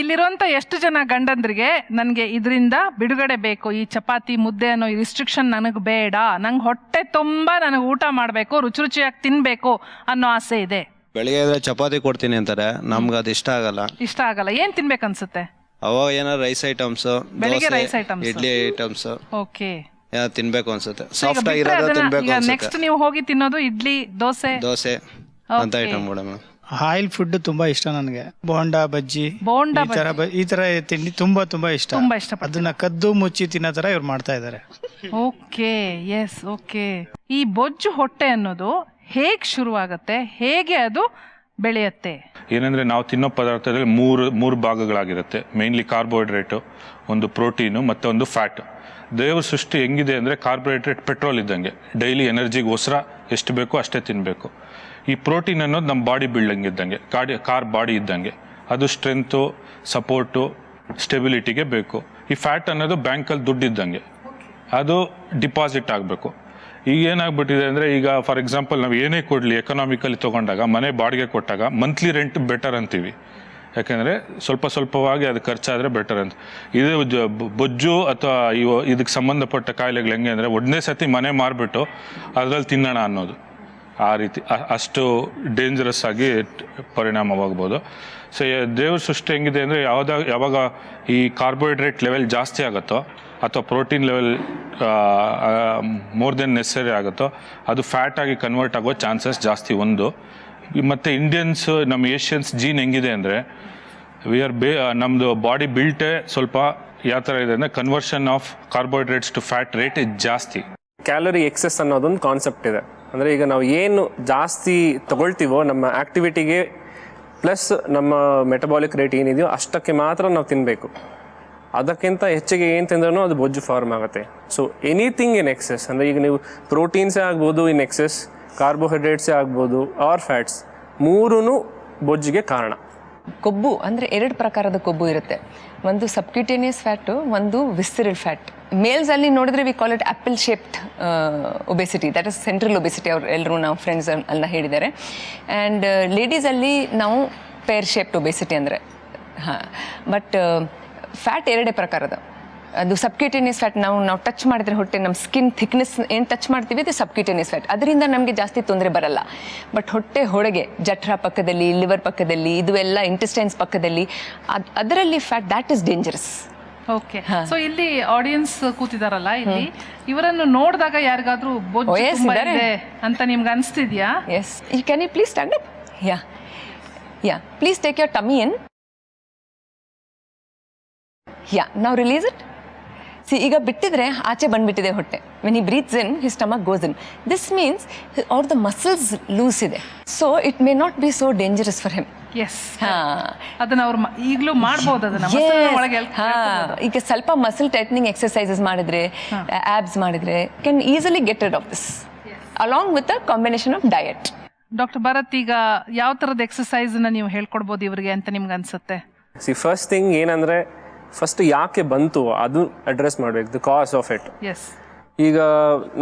ಇಲ್ಲಿರುವಂತ ಎಷ್ಟು ಜನ ಗಂಡಂದ್ರಿಗೆ ನನಗೆ ಇದರಿಂದ ಬಿಡುಗಡೆ ಬೇಕು, ಈ ಚಪಾತಿ ಮುದ್ದೆ ಅನ್ನೋ ಈ ರಿಸ್ಟ್ರಿಕ್ಷನ್ ನನಗೆ ಬೇಡ, ನಂಗೆ ಹೊಟ್ಟೆ ತುಂಬಾ ನನಗೆ ಊಟ ಮಾಡಬೇಕು, ರುಚಿ ರುಚಿಯಾಗಿ ತಿನ್ಬೇಕು ಅನ್ನೋ ಆಸೆ ಇದೆ? ಬೆಳಿಗ್ಗೆ ಚಪಾತಿ ಕೊಡ್ತೀನಿ ಅಂತಾರೆ, ನಮ್ಗೆ ಅದು ಇಷ್ಟ ಆಗಲ್ಲ. ಏನ್ ತಿನ್ಬೇಕು ಅನ್ಸುತ್ತೆ ಅವಾಗ? ಏನಾರ ರೈಸ್ ಐಟಮ್ಸ್, ಬೆಳಿಗ್ಗೆ rice items, idli items, okay, ತಿನ್ಬೇಕು ಅನ್ಸುತ್ತೆ. ಸಾಫ್ಟ್ ಆಗಿರೋದು ತಿನ್ಬೇಕು ಅನ್ಸುತ್ತೆ. ನೆಕ್ಸ್ಟ್ ನೀವು ಹೋಗಿ ತಿನ್ನೋದು ಇಡ್ಲಿ, ದೋಸೆ ಅಂತ ಐಟಮ್ ಮೇಡಮ್. ಆಯಿಲ್ ಫುಡ್ ತುಂಬಾ ಇಷ್ಟ ನನಗೆ. ಬೋಂಡಾ ಬಜ್ಜಿ, ಈ ತರ ತಿಂಡಿ ತುಂಬಾ ಇಷ್ಟ. ಅದನ್ನ ಕದ್ದು ಮುಚ್ಚಿ ತಿನ್ನೋ ತರ ಇವ್ರು ಮಾಡ್ತಾ ಇದಾರೆ. Okay, yes, okay. ಈ ಬೊಜ್ಜು ಹೊಟ್ಟೆ ಅನ್ನೋದು ಹೇಗ್ ಶುರುವಾಗತ್ತೆ, ಹೇಗೆ ಅದು ಬೆಳೆಯುತ್ತೆ? ಏನಂದ್ರೆ ನಾವು ತಿನ್ನೋ ಪದಾರ್ಥದಲ್ಲಿ ಮೂರು ಭಾಗಗಳಾಗಿರುತ್ತೆ. ಮೇನ್ಲಿ ಕಾರ್ಬೋಹೈಡ್ರೇಟು, ಒಂದು ಪ್ರೋಟೀನು, ಮತ್ತೆ ಒಂದು ಫ್ಯಾಟ್. ದೇವ್ರ ಸೃಷ್ಟಿ ಹೆಂಗಿದೆ ಅಂದರೆ ಕಾರ್ಬೋಹೈಡ್ರೇಟ್ ಪೆಟ್ರೋಲ್ ಇದ್ದಂಗೆ, ಡೈಲಿ ಎನರ್ಜಿಗೋಸ್ಕರ ಎಷ್ಟು ಬೇಕೋ ಅಷ್ಟೇ ತಿನ್ನಬೇಕು. ಈ ಪ್ರೋಟೀನ್ ಅನ್ನೋದು ನಮ್ಮ ಬಾಡಿ ಬಿಲ್ಡಿಂಗ್ ಇದ್ದಂಗೆ, ಕಾರ್ ಬಾಡಿ ಇದ್ದಂಗೆ, ಅದು ಸ್ಟ್ರೆಂತು, ಸಪೋರ್ಟು, ಸ್ಟೆಬಿಲಿಟಿಗೆ ಬೇಕು. ಈ ಫ್ಯಾಟ್ ಅನ್ನೋದು ಬ್ಯಾಂಕಲ್ಲಿ ದುಡ್ಡು ಇದ್ದಂಗೆ, ಅದು ಡಿಪಾಸಿಟ್ ಆಗಬೇಕು. ಈಗ ಏನಾಗ್ಬಿಟ್ಟಿದೆ ಅಂದರೆ, ಈಗ ಫಾರ್ ಎಕ್ಸಾಂಪಲ್ ನಾವು ಏನೇ ಕೊಡಲಿ ಎಕನಾಮಿಕಲಿ ತೊಗೊಂಡಾಗ, ಮನೆ ಬಾಡಿಗೆ ಕೊಟ್ಟಾಗ ಮಂತ್ಲಿ ರೆಂಟ್ ಬೆಟರ್ ಅಂತೀವಿ, ಯಾಕೆಂದರೆ ಸ್ವಲ್ಪವಾಗಿ ಅದು ಖರ್ಚಾದರೆ ಬೆಟರ್ ಅಂತ. ಇದು ಬೊಜ್ಜು ಅಥವಾ ಇದಕ್ಕೆ ಸಂಬಂಧಪಟ್ಟ ಕಾಯಿಲೆಗಳು ಹೆಂಗೆ ಅಂದರೆ, ಒಂದನೇ ಸತಿ ಮನೆ ಮಾರಿಬಿಟ್ಟು ಅದರಲ್ಲಿ ತಿನ್ನೋಣ ಅನ್ನೋದು, ಆ ರೀತಿ ಅಷ್ಟು ಡೇಂಜರಸ್ ಆಗಿ ಪರಿಣಾಮವಾಗ್ಬೋದು. ಸೊ ದೇವ್ರ ಸೃಷ್ಟಿ ಹೆಂಗಿದೆ ಅಂದರೆ, ಯಾವಾಗ ಈ ಕಾರ್ಬೋಹೈಡ್ರೇಟ್ ಲೆವೆಲ್ ಜಾಸ್ತಿ ಆಗುತ್ತೋ ಅಥವಾ ಪ್ರೋಟೀನ್ ಲೆವೆಲ್ ಮೋರ್ ದೆನ್ ನೆಸರಿ ಆಗುತ್ತೋ, ಅದು ಫ್ಯಾಟ್ ಆಗಿ ಕನ್ವರ್ಟ್ ಆಗೋ ಚಾನ್ಸಸ್ ಜಾಸ್ತಿ ಒಂದು. ಮತ್ತು ಇಂಡಿಯನ್ಸ್, ನಮ್ಮ ಏಷ್ಯನ್ಸ್ ಜೀನ್ ಹೆಂಗಿದೆ ಅಂದರೆ, ನಮ್ಮದು ಬಾಡಿ ಬಿಲ್ಟೇ ಸ್ವಲ್ಪ ಯಾವ ಥರ ಇದೆ ಅಂದರೆ, conversion of carbohydrates to fat rate ಜಾಸ್ತಿ. ಕ್ಯಾಲರಿ ಎಕ್ಸೆಸ್ ಅನ್ನೋದೊಂದು ಕಾನ್ಸೆಪ್ಟ್ ಇದೆ. ಅಂದರೆ ಈಗ ನಾವು ಏನು ಜಾಸ್ತಿ ತಗೊಳ್ತೀವೋ ನಮ್ಮ ಆ್ಯಕ್ಟಿವಿಟಿಗೆ ಪ್ಲಸ್ ನಮ್ಮ ಮೆಟಬಾಲಿಕ್ ರೇಟ್ ಏನಿದೆಯೋ ಅಷ್ಟಕ್ಕೆ ಮಾತ್ರ ನಾವು ತಿನ್ನಬೇಕು. ಅದಕ್ಕಿಂತ ಹೆಚ್ಚಿಗೆ ಏನು ತಿಂದ್ರೂ ಅದು ಬೊಜ್ಜು ಫಾರ್ಮ್ ಆಗುತ್ತೆ. ಸೊ ಎನಿಥಿಂಗ್ ಇನ್ ಎಕ್ಸೆಸ್, ಅಂದರೆ ಈಗ ನೀವು ಪ್ರೋಟೀನ್ಸೇ ಆಗ್ಬೋದು ಇನ್ ಎಕ್ಸೆಸ್, ಕಾರ್ಬೋಹೈಡ್ರೇಟ್ಸೇ ಆಗ್ಬೋದು ಆರ್ ಫ್ಯಾಟ್ಸ್, ಮೂರೂ ಬೊಜ್ಜಿಗೆ ಕಾರಣ. ಕೊಬ್ಬು ಅಂದರೆ 2 ಪ್ರಕಾರದ ಕೊಬ್ಬು ಇರುತ್ತೆ. ಒಂದು ಸಬ್ಕ್ಯೂಟೇನಿಯಸ್ ಫ್ಯಾಟು, ಒಂದು ವಿಸ್ಸರಲ್ ಫ್ಯಾಟ್. ಮೇಲ್ಸಲ್ಲಿ ನೋಡಿದ್ರೆ we call it apple shaped obesity, that is central obesity. ಅವ್ರು ಎಲ್ಲರೂ ನಾವು ಫ್ರೆಂಡ್ಸ್ ಎಲ್ಲ ಹೇಳಿದ್ದಾರೆ. ಆ್ಯಂಡ್ ಲೇಡೀಸಲ್ಲಿ ನಾವು ಪೇರ್ ಶೇಪ್ಡ್ ಒಬೆಸಿಟಿ ಅಂದರೆ ಬಟ್ ಫ್ಯಾಟ್ 2 ಪ್ರಕಾರದ. ಅದು ಸಬ್ಕ್ಯೂಟೇನಿಯಸ್ ಫ್ಯಾಟ್, ನಾವು ಟಚ್ ಮಾಡಿದ್ರೆ ಹೊಟ್ಟೆ ನಮ್ಮ ಸ್ಕಿನ್ ಥಿಕ್ನೆಸ್ ಏನು ಟಚ್ ಮಾಡ್ತೀವಿ ಅದು ಸಬ್ಕ್ಯೂಟೇನಿಯಸ್ ಫ್ಯಾಟ್, ಅದರಿಂದ ನಮಗೆ ಜಾಸ್ತಿ ತೊಂದರೆ ಬರಲ್ಲ. ಬಟ್ ಹೊಟ್ಟೆ ಹೊರಗೆ ಜಠರ ಪಕ್ಕದಲ್ಲಿ, ಲಿವರ್ ಪಕ್ಕದಲ್ಲಿ, ಇದು ಎಲ್ಲ ಇಂಟೆಸ್ಟೈನ್ಸ್ ಪಕ್ಕದಲ್ಲಿ, ಅದರಲ್ಲಿ fat that is dangerous. Okay, so ಇಲ್ಲಿ ಆಡಿಯನ್ಸ್ ಕೂತಿದಾರಲ್ಲ, ಇಲ್ಲಿ ಇವರನ್ನು ನೋಡಿದಾಗ ಯಾರಿಗಾದ್ರೂ ಬೊಜ್ಜು ತುಂಬಾ ಇದೆ ಅಂತ ನಿಮ್ಗೆ ಅನಿಸ್ತಿದ್ಯಾ? Yes, can you please stand up? Yeah please take your tummy in. Now release it. ಈಗ ಬಿಟ್ಟಿದ್ರೆ ಆಚೆ ಬಂದ್ಬಿಟ್ಟಿದೆ ಹೊಟ್ಟೆ. When he breathes in his stomach goes in. This means ಅವ್ರ ದ ಮಸಲ್ಸ್ ಲೂಸ್ ಇದೆ, so it may not be so dangerous for him. ಅದನ್ನ ಅವ್ರು ಈಗಲೂ ಮಾಡ್ಬೋದು. ಈಗ ಸ್ವಲ್ಪ ಮಸಲ್ ಟೈಟ್ನಿಂಗ್ ಎಕ್ಸರ್ಸೈಸಸ್ ಮಾಡಿದ್ರೆ, ಆಬ್ಸ್ ಮಾಡಿದ್ರೆ, can easily get rid of this along with a combination of diet. Doctor Bharat, ಈಗ ಯಾವ ಥರದ ಎಕ್ಸರ್ಸೈಸ್ ನೀವು ಹೇಳ್ಕೊಡ್ಬೋದು ಇವರಿಗೆ ಅಂತ ನಿಮ್ಗೆ ಅನ್ಸುತ್ತೆ? ಫಸ್ಟ್ ಥಿಂಗ್ ಏನಂದ್ರೆ, ಫಸ್ಟ್ ಯಾಕೆ ಬಂತು ಅದು ಅಡ್ರೆಸ್ ಮಾಡಬೇಕು, ದ ಕಾಸ್ ಆಫ್ ಇಟ್. ಈಗ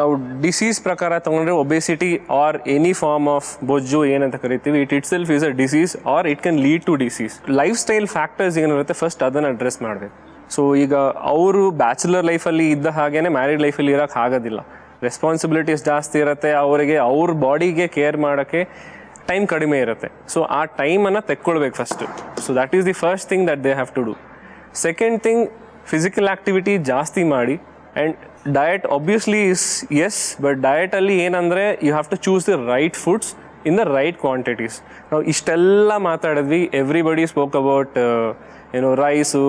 ನಾವು ಡಿಸೀಸ್ ಪ್ರಕಾರ ತಗೊಂಡ್ರೆ obesity or any form of ಬೊಜ್ಜು ಏನಂತ ಕರಿತೀವಿ, itself is a disease or it can lead to disease. Lifestyle factors ಏನಿರುತ್ತೆ ಫಸ್ಟ್ ಅದನ್ನು ಅಡ್ರೆಸ್ ಮಾಡಬೇಕು. ಸೊ ಈಗ ಅವರು ಬ್ಯಾಚುಲರ್ ಲೈಫಲ್ಲಿ ಇದ್ದ ಹಾಗೇನೆ ಮ್ಯಾರಿಡ್ ಲೈಫಲ್ಲಿ ಇರೋಕ್ಕೆ ಆಗೋದಿಲ್ಲ. ರೆಸ್ಪಾನ್ಸಿಬಿಲಿಟೀಸ್ ಜಾಸ್ತಿ ಇರುತ್ತೆ, ಅವರಿಗೆ ಅವ್ರ ಬಾಡಿಗೆ ಕೇರ್ ಮಾಡೋಕ್ಕೆ ಟೈಮ್ ಕಡಿಮೆ ಇರುತ್ತೆ. ಸೊ ಆ ಟೈಮನ್ನು ತೆಕ್ಕೊಳ್ಬೇಕು first. So that is the first thing that they have to do. Second thing, physical activity ಜಾಸ್ತಿ ಮಾಡಿ. And diet obviously is yes, but ಡಯಟಲ್ಲಿ ಏನಂದರೆ you have to choose the right foods in the right quantities. ನಾವು ಇಷ್ಟೆಲ್ಲ ಮಾತಾಡಿದ್ವಿ, everybody spoke about rice,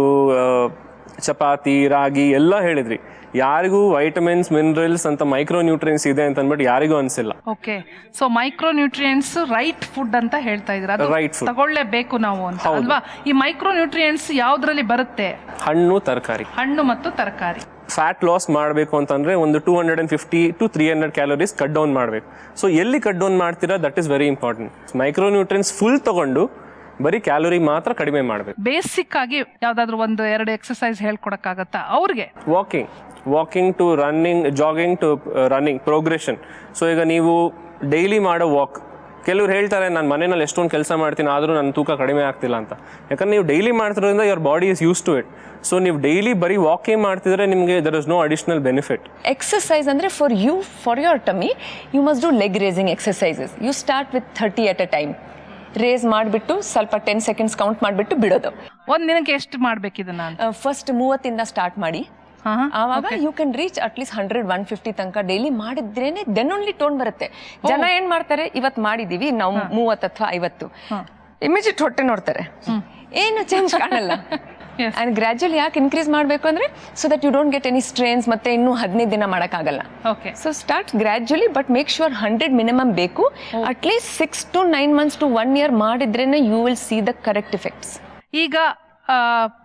chapati, ragi ಎಲ್ಲ ಹೇಳಿದ್ರಿ. ಯಾರಿಗೂ ವೈಟಮಿನ್ಸ್, ಮಿನರಲ್ಸ್ ಅಂತ ಮೈಕ್ರೋ ನ್ಯೂಟ್ರಿಯೆಂಟ್ಸ್ ಇದೆ ಅಂತ ಅಂದ್ಬಿಟ್ಟು ಯಾರಿಗೂ ಅನ್ಸಿಲ್ಲ. Okay, so micro nutrients right food ಅಂತ ಹೇಳ್ತಾ ಇದ್ರ, ರೈಟ್ ಫುಡ್ ತಗೊಳ್ಳೇಬೇಕು ನಾವು ಅಂತ ಅಲ್ವಾ? ಈ ಮೈಕ್ರೋ ನ್ಯೂಟ್ರಿಯೆಂಟ್ಸ್ ಯಾವ್ದ್ರಲ್ಲಿ ಬರುತ್ತೆ? ಹಣ್ಣು, ತರಕಾರಿ. ಹಣ್ಣು ಮತ್ತು ತರಕಾರಿ. ಫ್ಯಾಟ್ ಲಾಸ್ ಮಾಡಬೇಕು ಅಂತಂದ್ರೆ ಒಂದು 250 to 300 ಕ್ಯಾಲೋರೀಸ್ ಕಟ್ ಡೌನ್ ಮಾಡಬೇಕು. ಸೊ ಎಲ್ಲಿ ಕಟ್ ಡೌನ್ ಮಾಡ್ತೀರಾ that is very important. Micro nutrients full ತಗೊಂಡು ಬರೀ ಕ್ಯಾಲೋರಿ ಮಾತ್ರ ಕಡಿಮೆ ಮಾಡಬೇಕು. ಬೇಸಿಕ್ ಆಗಿ ಯಾವ್ದಾದ್ರು 1-2 ಎಕ್ಸರ್ಸೈಸ್ ಹೇಳ್ಕೊಡಕ್ಕಾಗತ್ತಾ ಅವ್ರಿಗೆ? Walking to running, jogging to running, progression. So ಈಗ ನೀವು ಡೈಲಿ ಮಾಡೋ ವಾಕ್, ಕೆಲವ್ರು ಹೇಳ್ತಾರೆ ನಾನು ಮನೆಯಲ್ಲಿ ಎಷ್ಟೊಂದು ಕೆಲಸ ಮಾಡ್ತೀನಿ ಆದರೂ ನನ್ನ ತೂಕ ಕಡಿಮೆ ಆಗ್ತಿಲ್ಲ ಅಂತ. ಯಾಕಂದ್ರೆ ನೀವು ಡೈಲಿ ಮಾಡ್ತಿರೋದ್ರಿಂದ your body is use to it. So ನೀವು ಡೈಲಿ ಬರೀ ವಾಕಿಂಗ್ ಮಾಡ್ತಿದ್ರೆ ನಿಮಗೆ there is no additional benefit. Exercise ಅಂದರೆ for your tummy you must do leg raising exercises. You start with 30 at a time. Raise ಮಾಡಿಬಿಟ್ಟು ಸ್ವಲ್ಪ 10 seconds ಕೌಂಟ್ ಮಾಡಿಬಿಟ್ಟು ಬಿಡೋದು. ಒಂದು ದಿನಕ್ಕೆ ಎಷ್ಟು ಮಾಡ್ಬೇಕು ಇದನ್ನ? ಫಸ್ಟ್ 30 ಸ್ಟಾರ್ಟ್ ಮಾಡಿ, ಆವಾಗ ಯು ಕ್ಯಾನ್ ರೀಚ್ ಅಟ್ಲೀಸ್ಟ್ 100-150 ತನಕ ಡೈಲಿ ಮಾಡಿದ್ರೇನೆ ದೆನ್ ಓನ್ಲಿ ಟೋನ್ ಬರುತ್ತೆ. ಜನ ಏನ್ ಮಾಡ್ತಾರೆ, ಇವತ್ತು ಮಾಡಿದೀವಿ ನಾವು 30 ಅಥವಾ 50, ಇಮಿಡಿಯೇಟ್ ಹೊಟ್ಟೆ ನೋಡ್ತಾರೆ, ಏನು ಚೇಂಜ್ ಕಾಣಲ್ಲ. ಅಂಡ್ ಗ್ರಾಜುಯಲ್ ಯಾಕೆ ಇನ್ಕ್ರೀಸ್ ಮಾಡಬೇಕು ಅಂದ್ರೆ so that you don't get any strains, ಮತ್ತೆ ಇನ್ನೂ 15 ದಿನ ಮಾಡೋಕ್ಕಾಗಲ್ಲ. So start gradually, but make sure 100 minimum ಬೇಕು. At least 6 to 9 months to 1 year ಮಾಡಿದ್ರೇನೆ you will see the correct effects. ಈಗ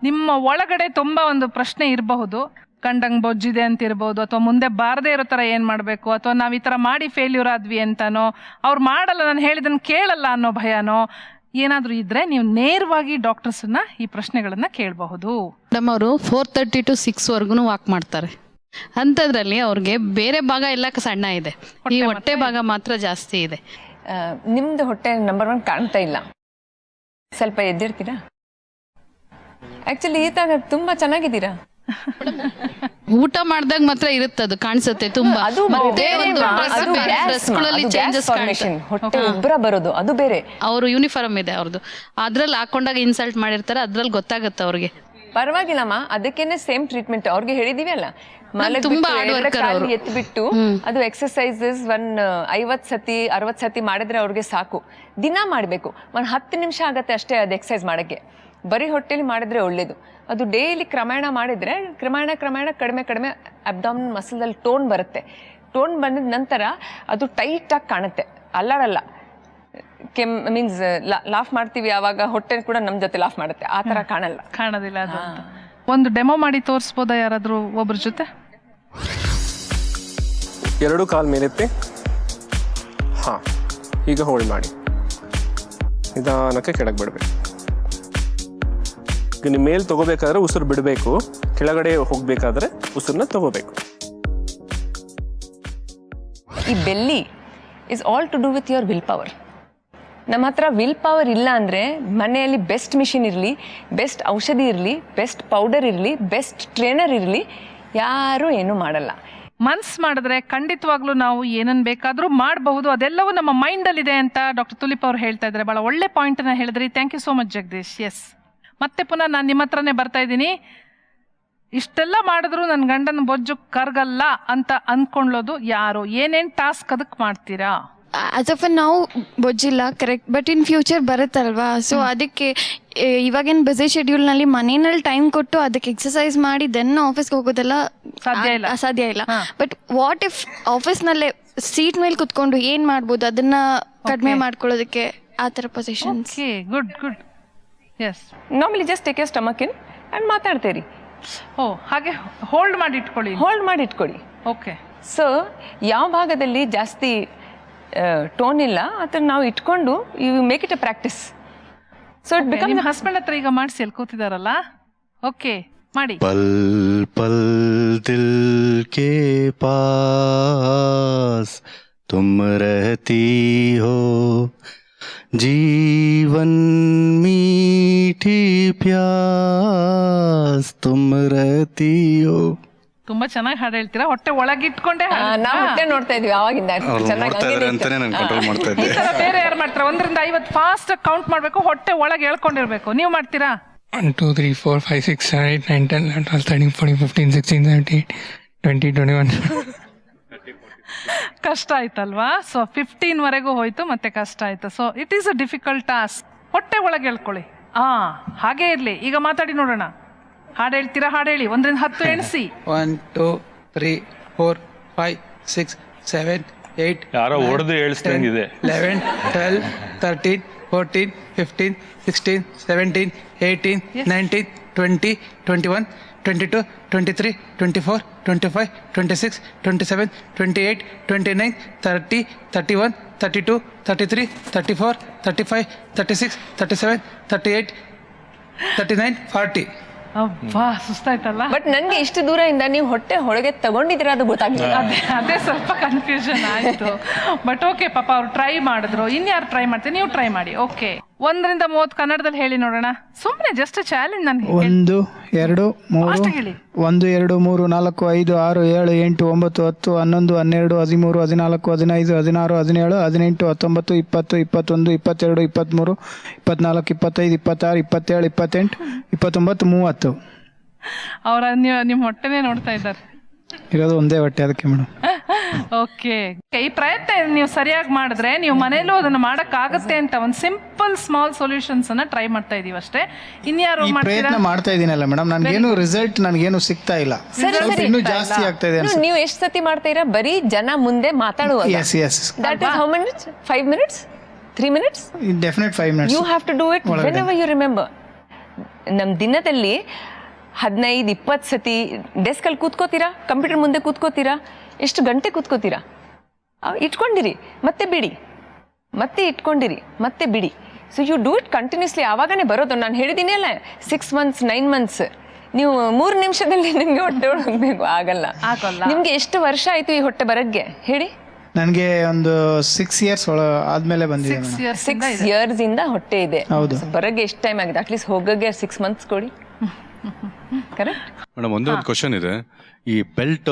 ನಿಮ್ಮ ಒಳಗಡೆ ತುಂಬಾ ಒಂದು ಪ್ರಶ್ನೆ ಇರಬಹುದು, ಕಂಡಂಗ್ ಬೊಜ್ಜಿದೆ ಅಂತ ಇರ್ಬೋದು, ಅಥವಾ ಮುಂದೆ ಬಾರದೇ ಇರೋ ತರ ಏನ್ ಮಾಡ್ಬೇಕು, ಅಥವಾ ನಾವ್ ಈ ತರ ಮಾಡಿ ಫೇಲ್ಯೂರ್ ಆದ್ವಿ ಅಂತಾನೋ, ಅವ್ರು ಮಾಡಲ್ಲ ನಾನು ಹೇಳಿದನ್ ಕೇಳಲ್ಲ ಅನ್ನೋ ಭಯನೋ ಏನಾದ್ರೂ ಇದ್ರೆ ನೀವು ನೇರವಾಗಿ ಡಾಕ್ಟರ್ಸ್ನ ಈ ಪ್ರಶ್ನೆಗಳನ್ನ ಕೇಳಬಹುದು. ಮೇಡಮ್, ಅವರು 4:30 to 6 ವರ್ಗು ವಾಕ್ ಮಾಡ್ತಾರೆ. ಅಂಥದ್ರಲ್ಲಿ ಅವ್ರಿಗೆ ಬೇರೆ ಭಾಗ ಎಲ್ಲ ಸಣ್ಣ ಇದೆ, ಈ ಹೊಟ್ಟೆ ಭಾಗ ಮಾತ್ರ ಜಾಸ್ತಿ ಇದೆ. ನಿಮ್ದು ಹೊಟ್ಟೆ ನಂಬರ್ 1 ಕಾಣ್ತಾ ಇಲ್ಲ, ಸ್ವಲ್ಪ ಎದ್ದಿರ್ತೀರಾ? ಆಕ್ಚುಲಿ ಈತಾಗ ತುಂಬಾ ಚೆನ್ನಾಗಿದ್ದೀರಾ. ಊಟ ಮಾಡಿದಾಗ ಮಾತ್ರ ಇರುತ್ತೆ, ಅದು ಕಾಣಿಸುತ್ತೆ ತುಂಬಾ. ಹೊಟ್ಟೆ ಉಬ್ಬರ ಬರೋದು ಅದು ಬೇರೆ. ಅವರು ಯೂನಿಫಾರ್ಮ್ ಇದೆ ಅವ್ರದ್ದು, ಅದ್ರಲ್ಲಿ ಹಾಕೊಂಡಾಗ ಇನ್ಸಲ್ಟ್ ಮಾಡಿರ್ತಾರೆ, ಅದ್ರಲ್ಲಿ ಗೊತ್ತಾಗುತ್ತೆ ಅವ್ರಿಗೆ. ಪರವಾಗಿಲ್ಲಮ್ಮ, ಅದಕ್ಕೇನೆ ಸೇಮ್ ಟ್ರೀಟ್ಮೆಂಟ್ ಅವ್ರಿಗೆ ಹೇಳಿದೀವಿ ಅಲ್ಲ. ಎತ್ಬಿಟ್ಟು ಅದು ಎಕ್ಸರ್ಸೈಸಸ್ 50 ಸತಿ 60 ಸತಿ ಮಾಡಿದ್ರೆ ಅವ್ರಿಗೆ ಸಾಕು. ದಿನ ಮಾಡಬೇಕು, 10 ನಿಮಿಷ ಆಗತ್ತೆ ಅಷ್ಟೇ ಅದು ಎಕ್ಸರ್ಸೈಸ್ ಮಾಡಕ್ಕೆ. ಬರೀ ಹೊಟ್ಟೆಲಿ ಮಾಡಿದ್ರೆ ಒಳ್ಳೇದು. ಅದು ಡೈಲಿ ಕ್ರಮೇಣ ಮಾಡಿದ್ರೆ ಕ್ರಮೇಣ ಕಡಿಮೆ ಅಬ್ಡಾಮಿನ್ ಮಸಲ್ದಲ್ಲಿ ಟೋನ್ ಬರುತ್ತೆ. ಟೋನ್ ಬಂದಿದ ನಂತರ ಅದು ಟೈಟಾಗಿ ಕಾಣುತ್ತೆ, ಅಲ್ಲಾಡಲ್ಲ. ಮೀನ್ಸ್ ಲಾಫ್ ಮಾಡ್ತೀವಿ ಆವಾಗ ಹೊಟ್ಟೆ ಕೂಡ ನಮ್ಮ ಜೊತೆ ಲಾಫ್ ಮಾಡುತ್ತೆ, ಆ ಥರ ಕಾಣೋದಿಲ್ಲ ಅದು ಅಂತ. ಒಂದು ಡೆಮೋ ಮಾಡಿ ತೋರಿಸ್ಬೋದಾ ಯಾರಾದರೂ ಒಬ್ಬರ ಜೊತೆ? 2 ಕಾಲ್ ಮೇಲೆತ್ತಿ. ಹಾಂ, ಈಗ ಹೋಲ್ಡ್ ಮಾಡಿ, ನಿಧಾನಕ್ಕೆ ಕೆಳಗೆ ಬಿಡಬೇಕು. ಈಗ ನಿಮ್ಮ ಮೇಲೆ ತಗೋಬೇಕಾದ್ರೆ ಉಸಿರು ಬಿಡಬೇಕು, ಕೆಳಗಡೆ ಹೋಗಬೇಕಾದ್ರೆ ಉಸಿರನ್ನ ತಗೋಬೇಕು. ಈ belly is all to do with your willpower. ನಮ್ಮ ಹತ್ರ ವಿಲ್ ಪವರ್ ಇಲ್ಲ ಅಂದರೆ ಮನೆಯಲ್ಲಿ ಬೆಸ್ಟ್ ಮಿಷಿನ್ ಇರಲಿ, ಬೆಸ್ಟ್ ಔಷಧಿ ಇರಲಿ, ಬೆಸ್ಟ್ ಪೌಡರ್ ಇರಲಿ, ಬೆಸ್ಟ್ ಟ್ರೈನರ್ ಇರಲಿ, ಯಾರೂ ಏನೂ ಮಾಡಲ್ಲ. ಮನ್ಸ್ ಮಾಡಿದ್ರೆ ಖಂಡಿತವಾಗ್ಲೂ ನಾವು ಏನನ್ನು ಬೇಕಾದರೂ ಮಾಡಬಹುದು. ಅದೆಲ್ಲವೂ ನಮ್ಮ ಮೈಂಡಲ್ಲಿದೆ ಅಂತ ಡಾಕ್ಟರ್ ತುಲಿಪ್ ಅವ್ರು ಹೇಳ್ತಾ ಇದ್ದಾರೆ. ಭಾಳ ಒಳ್ಳೆ ಪಾಯಿಂಟನ್ನು ಹೇಳಿದ್ರಿ. Thank you so much Jagadish. Yes, ಮತ್ತೆ ಪುನಃ ನಾನು ನಿಮ್ಮ ಹತ್ರನೇ ಬರ್ತಾ ಇದ್ದೀನಿ. ಇಷ್ಟೆಲ್ಲ ಮಾಡಿದ್ರು ನನ್ನ ಗಂಡನ ಬೊಜ್ಜು ಕರ್ಗಲ್ಲ ಅಂತ ಅಂದ್ಕೊಳ್ಳೋದು ಯಾರು? ಏನೇನು ಟಾಸ್ಕ್ ಅದಕ್ಕೆ ಮಾಡ್ತೀರಾ? ಆಸ್ ಆಫ್ ನಾವು ಬೊಜ್ಜಿಲ್ಲ, ಕರೆಕ್ಟ್, ಬಟ್ ಇನ್ ಫ್ಯೂಚರ್ ಬರುತ್ತಲ್ವಾ, ಸೊ ಅದಕ್ಕೆ ಇವಾಗಿನ ಬ್ಯುಸಿ ಶೆಡ್ಯೂಲ್ನಲ್ಲಿ ಮನೆಯಲ್ಲಿ ಟೈಮ್ ಕೊಟ್ಟು ಅದಕ್ಕೆ ಎಕ್ಸಸೈಸ್ ಮಾಡಿ ದೆನ್ ಆಫೀಸ್ಗೆ ಹೋಗೋದೆಲ್ಲ ಸಾಧ್ಯ ಇಲ್ಲ. ಬಟ್ ವಾಟ್ ಇಫ್ ಆಫೀಸ್ನಲ್ಲೇ ಸೀಟ್ ಮೇಲೆ ಕುತ್ಕೊಂಡು ಏನು ಮಾಡ್ಬೋದು ಅದನ್ನ ಕಡಿಮೆ ಮಾಡ್ಕೊಳ್ಳೋದಕ್ಕೆ ಆ ಥರ positions. Good good. Yes, normally just take a stomach in and ಮಾತಾಡ್ತೀರಿ. ಹಾಗೆ ಹೋಲ್ಡ್ ಮಾಡಿ ಇಟ್ಕೊಳ್ಳಿ. ಓಕೆ. ಸೊ ಯಾವ ಭಾಗದಲ್ಲಿ ಜಾಸ್ತಿ ಟೋನ್ ಇಲ್ಲ ಅದನ್ನ ನಾವು ಇಟ್ಕೊಂಡು you make it a practice. So it become. ನಿಮ್ಮ ಹಸ್ಬೆಂಡ್ ಹತ್ರ ಈಗ ಮಾಡಿಸಿ ಅಲ್ಲಿ ಕೂತಿದಾರಲ್ಲ, ಓಕೆ ಮಾಡಿ. ಪಲ್ ಪಲ್ ದಿಲ್ ಕೆ ಪಾಸ್ ತುಮ್ ರಹತಿ ಹೋ, ಜೀವನ್ ಮೀಠಿ ಪ್ಯಾಸ್ ತುಮ್ ರಹತಿ ಹೋ. ತುಂಬಾ ಚೆನ್ನಾಗಿ ಹಾಡು ಹೇಳ್ತೀರಾ. ಹೊಟ್ಟೆ ಒಳಗಿಟ್ಕೊಂಡೆ ನಾವು ಹೊಟ್ಟೆ ನೋಡ್ತಾ ಇದೀವಿ ಅವಾಗಿಂದ. ಬೇರೆ ಯಾರು ಮಾಡ್ತಾರೆ? 1 ರಿಂದ 50 ಫಾಸ್ಟ್ ಕೌಂಟ್ ಮಾಡ್ಬೇಕು, ಹೊಟ್ಟೆ ಒಳಗೆ ಹೇಳ್ಕೊಂಡಿರ್ಬೇಕು. ನೀವು ಮಾಡ್ತೀರಾ? 1 2 3 4 5 6 7 8 9 10 11 12 13 14 15 16 17 20 21. ಕಷ್ಟ ಆಯ್ತಲ್ವಾ? ಸೊ 15 ವರೆಗೂ ಹೋಯ್ತು, ಮತ್ತೆ ಕಷ್ಟ ಆಯ್ತು. So it is a difficult task. ಹೊಟ್ಟೆ ಒಳಗೆ ಹೇಳ್ಕೊಳ್ಳಿ. ಹಾಗೆ ಇರ್ಲಿ. ಈಗ ಮಾತಾಡಿ ನೋಡೋಣ. ಹಾಡು ಹೇಳ್ತೀರಾ? ಹಾಡು ಹೇಳಿ. 1 ರಿಂದ 10 ಎಣಿಸಿ. 1 2 3 4 5 6 7 8. ಯಾರೋ ಹೊಡೆದು ಹೇಳ್ಸ್ದಂಗಿದೆ. 11 12 13 14 15 16 17 18 19 20 21 22 23 24 25 26 27 28 29 30 31 32 33 34 35 36 37 38 39 40. ಅಬ್ಬಾ, ಸುಸ್ತಾಯ್ತಲ್ಲ. ಬಟ್ ನನಗೆ ಇಷ್ಟು ದೂರದಿಂದ ನೀವು ಹೊಟ್ಟೆ ಹೊರಗೆ ತಗೊಂಡಿದ್ದೀರಾ ಅದು ಗೊತ್ತಾಗ್ಲಿಲ್ಲ. ಅದೇ ಸ್ವಲ್ಪ ಕನ್ಫ್ಯೂಷನ್ ಆಯ್ತು. ಬಟ್ ಓಕೆ, ಪಾಪ ಅವ್ರು ಟ್ರೈ ಮಾಡಿದ್ರು. ಇನ್ಯಾರು ಟ್ರೈ ಮಾಡ್ತೀವಿ? ನೀವು ಟ್ರೈ ಮಾಡಿ. ಓಕೆ, 1 ರಿಂದ 30 ಕನ್ನಡದಲ್ಲಿ ಹೇಳಿ ನೋಡೋಣ. ಸುಮ್ಮನೆ ಜಸ್ಟ್ ಚಾಲೆಂಜ್. ನಾನು 1 2 3 1 2 3 4 5 6 7 8 9 10 11 12 13 14 15 16 17 18 19 20 21 22 23 24 25 26 27 28 29 30. ಅವರ ನಿಮ್ಮ ಹೊಟ್ಟೆನೇ ನೋಡ್ತಾ ಇದ್ದಾರೆ. ಇರೋದು ಒಂದೇ ಹೊಟ್ಟೆ, ಅದಕ್ಕೆ ಮೇಡಮ್. ಓಕೆ, ಈ ಪ್ರಯತ್ನ ನೀವು ಸರಿಯಾಗಿ ಮಾಡಿದ್ರೆ ನೀವು ಮನೇಲೂ ಅದನ್ನ ಮಾಡಕ್ಕಾಗತ್ತೆ ಅಂತ ಒಂದು ಸಿಂಪಲ್ ಸ್ಮಾಲ್ ಸೊಲ್ಯೂಷನ್ಸ್ ಅನ್ನ ಟ್ರೈ ಮಾಡ್ತಾ ಇದೀವಿ ಅಷ್ಟೇ. ಇನ್ಯಾರು ಪ್ರಯತ್ನ ಮಾಡ್ತಾ ಇದೀನಲ್ಲ ಮೇಡಮ್, ನನಗೇನು ರಿಸಲ್ಟ್ ನನಗೇನು ಸಿಗ್ತಾ ಇಲ್ಲ. ಇನ್ನೂ ಜಾಸ್ತಿ ಆಗ್ತಾ ಇದೆ. ನೀವು ಎಷ್ಟು ಸತಿ ಮಾಡ್ತೀರಾ? ಬರೀ ಜನ ಮುಂದೆ ಮಾತಾಡುವಾಗ. Yes, yes. That is how minutes? 5 minutes? 3 minutes? Definite 5 minutes. You have to do it whenever you remember. ನಮ್ಮ ದಿನದಲ್ಲಿ 15-20 ಸತಿ ಡೆಸ್ಕಲ್ಲಿ ಕೂತ್ಕೋತೀರಾ, ಕಂಪ್ಯೂಟರ್ ಮುಂದೆ ಕೂತ್ಕೋತೀರಾ, ಎಷ್ಟು ಗಂಟೆ ಕೂತ್ಕೋತೀರಾ? ಇಟ್ಕೊಂಡಿರಿ, ಮತ್ತೆ ಬಿಡಿ, ಮತ್ತೆ ಇಟ್ಕೊಂಡಿರಿ, ಮತ್ತೆ ಬಿಡಿ. So you do it continuously. ಆವಾಗನೇ ಬರೋದು. ನಾನು ಹೇಳಿದ್ದೀನಿ ಅಲ್ಲ, 6 months 9 months. ನೀವು 3 ನಿಮಿಷದಲ್ಲಿ ನಿಮಗೆ ಹೊಟ್ಟೆ ಹೋಗ್ಬೇಕು, ಆಗಲ್ಲ. ನಿಮ್ಗೆ ಎಷ್ಟು ವರ್ಷ ಆಯ್ತು ಈ ಹೊಟ್ಟೆ ಬರಕ್ಕೆ ಹೇಳಿ? ನನಗೆ ಒಂದು 6 years ಆದ್ಮೇಲೆ ಬಂದಿದೆ. 6 years ಇಂದ ಹೊಟ್ಟೆ ಇದೆ. ಬರಗೆ ಎಷ್ಟು ಟೈಮ್ ಆಗಿದೆ? ಅಟ್ಲೀಸ್ಟ್ ಹೋಗಕ್ಕೆ 6 months ಕೊಡಿ. Correct madam. ಒಂದೇ ಒಂದು ಕ್ವಶನ್ ಇದೆ. ಈ ಬೆಲ್ಟ್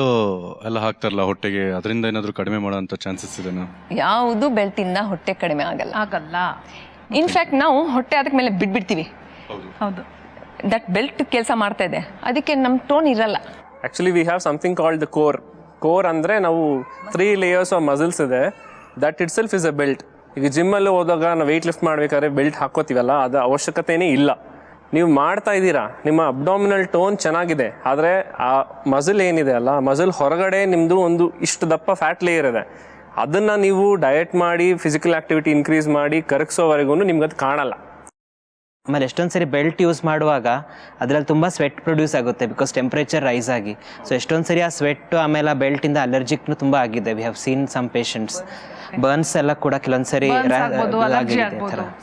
ಎಲ್ಲ ಹಾಕ್ತಾರಲ್ಲ ಹೊಟ್ಟೆಗೆ, ಅದರಿಂದ ಏನಾದರೂ ಕಡಿಮೆ ಮಾಡೋಂಥ ಚಾನ್ಸಸ್ ಇದೆನಾ? ಯಾವುದು ಬೆಲ್ಟ್ ಇಂದ ಹೊಟ್ಟೆ ಕಡಿಮೆ ಆಗಲ್ಲ. ಇನ್ಫ್ಯಾಕ್ಟ್ ನಾವು ಹೊಟ್ಟೆ ಅದಕ್ಕೆ ಮೇಲೆ ಬಿಟ್ಬಿಡ್ತೀವಿ. ಹೌದು, ದಟ್ ಬೆಲ್ಟ್ ಕೆಲಸ ಮಾಡ್ತಾ ಇದೆ, ಅದಕ್ಕೆ ನಮ್ಮ ಟೋನ್ ಇರಲ್ಲ. Actually we have something called the core. Core ಅಂದರೆ ನಾವು 3 layers ಆಫ್ ಮಸಲ್ಸ್ ಇದೆ. That it self is a belt. ಈಗ ಜಿಮ್ಮಲ್ಲಿ ಹೋದಾಗ ನಾವು ವೆಯ್ಟ್ ಲಿಫ್ಟ್ ಮಾಡ್ಬೇಕಾದ್ರೆ ಬೆಲ್ಟ್ ಹಾಕೋತೀವಲ್ಲ, ಅದು ಅವಶ್ಯಕತೆನೇ ಇಲ್ಲ. ನೀವು ಮಾಡ್ತಾ ಇದ್ದೀರಾ, ನಿಮ್ಮ ಅಬ್ಡಾಮಿನಲ್ ಟೋನ್ ಚೆನ್ನಾಗಿದೆ, ಆದರೆ ಆ ಮಸಲ್ ಏನಿದೆ ಅಲ್ಲ, ಮಸಲ್ ಹೊರಗಡೆ ನಿಮ್ಮದು ಒಂದು ಇಷ್ಟು ದಪ್ಪ ಫ್ಯಾಟ್ ಲೇಯರ್ ಇದೆ. ಅದನ್ನು ನೀವು ಡಯಟ್ ಮಾಡಿ ಫಿಸಿಕಲ್ ಆ್ಯಕ್ಟಿವಿಟಿ ಇನ್ಕ್ರೀಸ್ ಮಾಡಿ ಕರಗಿಸೋವರೆಗೂ ನಿಮ್ಗೆ ಅದು ಕಾಣಲ್ಲ. ಆಮೇಲೆ ಎಷ್ಟೊಂದು ಸರಿ ಬೆಲ್ಟ್ ಯೂಸ್ ಮಾಡುವಾಗ ಅದರಲ್ಲಿ ತುಂಬ ಸ್ವೆಟ್ ಪ್ರೊಡ್ಯೂಸ್ ಆಗುತ್ತೆ ಬಿಕಾಸ್ ಟೆಂಪ್ರೇಚರ್ ರೈಸ್ ಆಗಿ. ಸೊ ಎಷ್ಟೊಂದು ಸರಿ ಆ ಸ್ವೆಟ್ ಆಮೇಲೆ ಆ ಬೆಲ್ಟಿಂದ ಅಲರ್ಜಿಕ್ನು ತುಂಬ ಆಗಿದೆ. We have seen some patients burns ಎಲ್ಲ ಕೂಡ ಕೆಲವೊಂದು ಸರಿ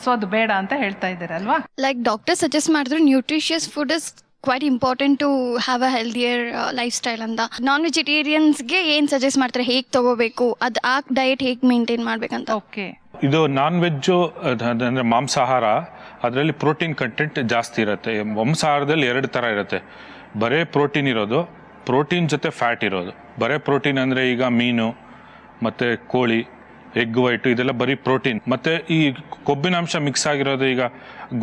ಸೊ ಅದು ಬೇಡ ಅಂತ ಹೇಳ್ತಾ ಇದ್ದೀರಲ್ವಾ? ಲೈಕ್ ಡಾಕ್ಟರ್ ಸಜೆಸ್ಟ್ ಮಾಡಿದ್ರು nutritious food is quite important to have a healthier lifestyle ಅಂತ. ನಾನ್ ವೆಜಿಟೇರಿಯನ್ಸ್ಗೆ ಏನು ಸಜೆಸ್ಟ್ ಮಾಡ್ತಾರೆ, ಹೇಗೆ ತಗೋಬೇಕು, ಅದು ಆ ಡಯಟ್ ಹೇಗೆ ಮೇಂಟೈನ್ ಮಾಡ್ಬೇಕಂತ? ಓಕೆ, ಇದು ನಾನ್ ವೆಜ್ಜು ಅಂದರೆ ಮಾಂಸಾಹಾರ, ಅದರಲ್ಲಿ ಪ್ರೋಟೀನ್ ಕಂಟೆಂಟ್ ಜಾಸ್ತಿ ಇರುತ್ತೆ. ಮಾಂಸಾಹಾರದಲ್ಲಿ 2 ಥರ ಇರುತ್ತೆ. ಬರೇ ಪ್ರೋಟೀನ್ ಇರೋದು, ಪ್ರೋಟೀನ್ ಜೊತೆ ಫ್ಯಾಟ್ ಇರೋದು. ಬರೇ ಪ್ರೋಟೀನ್ ಅಂದರೆ ಈಗ ಮೀನು ಮತ್ತು ಕೋಳಿ, ಎಗ್ ವೈಟು, ಇದೆಲ್ಲ ಬರೀ ಪ್ರೋಟೀನ್. ಮತ್ತು ಈ ಕೊಬ್ಬಿನಾಂಶ ಮಿಕ್ಸ್ ಆಗಿರೋದು ಈಗ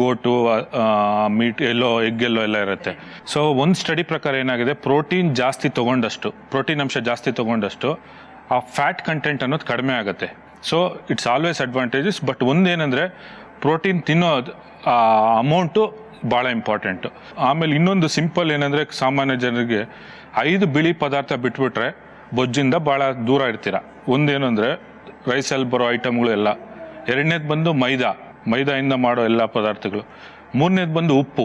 ಗೋಟು, ಮೀಟ್ ಎಲ್ಲೋ, ಎಗ್ ಎಲ್ಲೋ ಎಲ್ಲ ಇರುತ್ತೆ. ಸೊ ಒಂದು ಸ್ಟಡಿ ಪ್ರಕಾರ ಏನಾಗಿದೆ, ಪ್ರೋಟೀನ್ ಜಾಸ್ತಿ ತೊಗೊಂಡಷ್ಟು, ಪ್ರೋಟೀನ್ ಅಂಶ ಜಾಸ್ತಿ ತೊಗೊಂಡಷ್ಟು ಆ ಫ್ಯಾಟ್ ಕಂಟೆಂಟ್ ಅನ್ನೋದು ಕಡಿಮೆ ಆಗುತ್ತೆ. So it's always advantages. But ಒಂದೇನೆಂದರೆ ಪ್ರೋಟೀನ್ ತಿನ್ನೋದು ಅಮೌಂಟು ಭಾಳ ಇಂಪಾರ್ಟೆಂಟು. ಆಮೇಲೆ ಇನ್ನೊಂದು ಸಿಂಪಲ್ ಏನಂದರೆ, ಸಾಮಾನ್ಯ ಜನರಿಗೆ 5 ಬಿಳಿ ಪದಾರ್ಥ ಬಿಟ್ಬಿಟ್ರೆ ಬೊಜ್ಜಿಂದ ಭಾಳ ದೂರ ಇರ್ತೀರ. ಒಂದೇನು ಅಂದರೆ ರೈಸಲ್ಲಿ ಬರೋ ಐಟಮ್ಗಳು ಎಲ್ಲ. 2ನೇದು ಬಂದು ಮೈದಾಯಿಂದ ಮಾಡೋ ಎಲ್ಲ ಪದಾರ್ಥಗಳು. 3ನೇದು ಬಂದು ಉಪ್ಪು.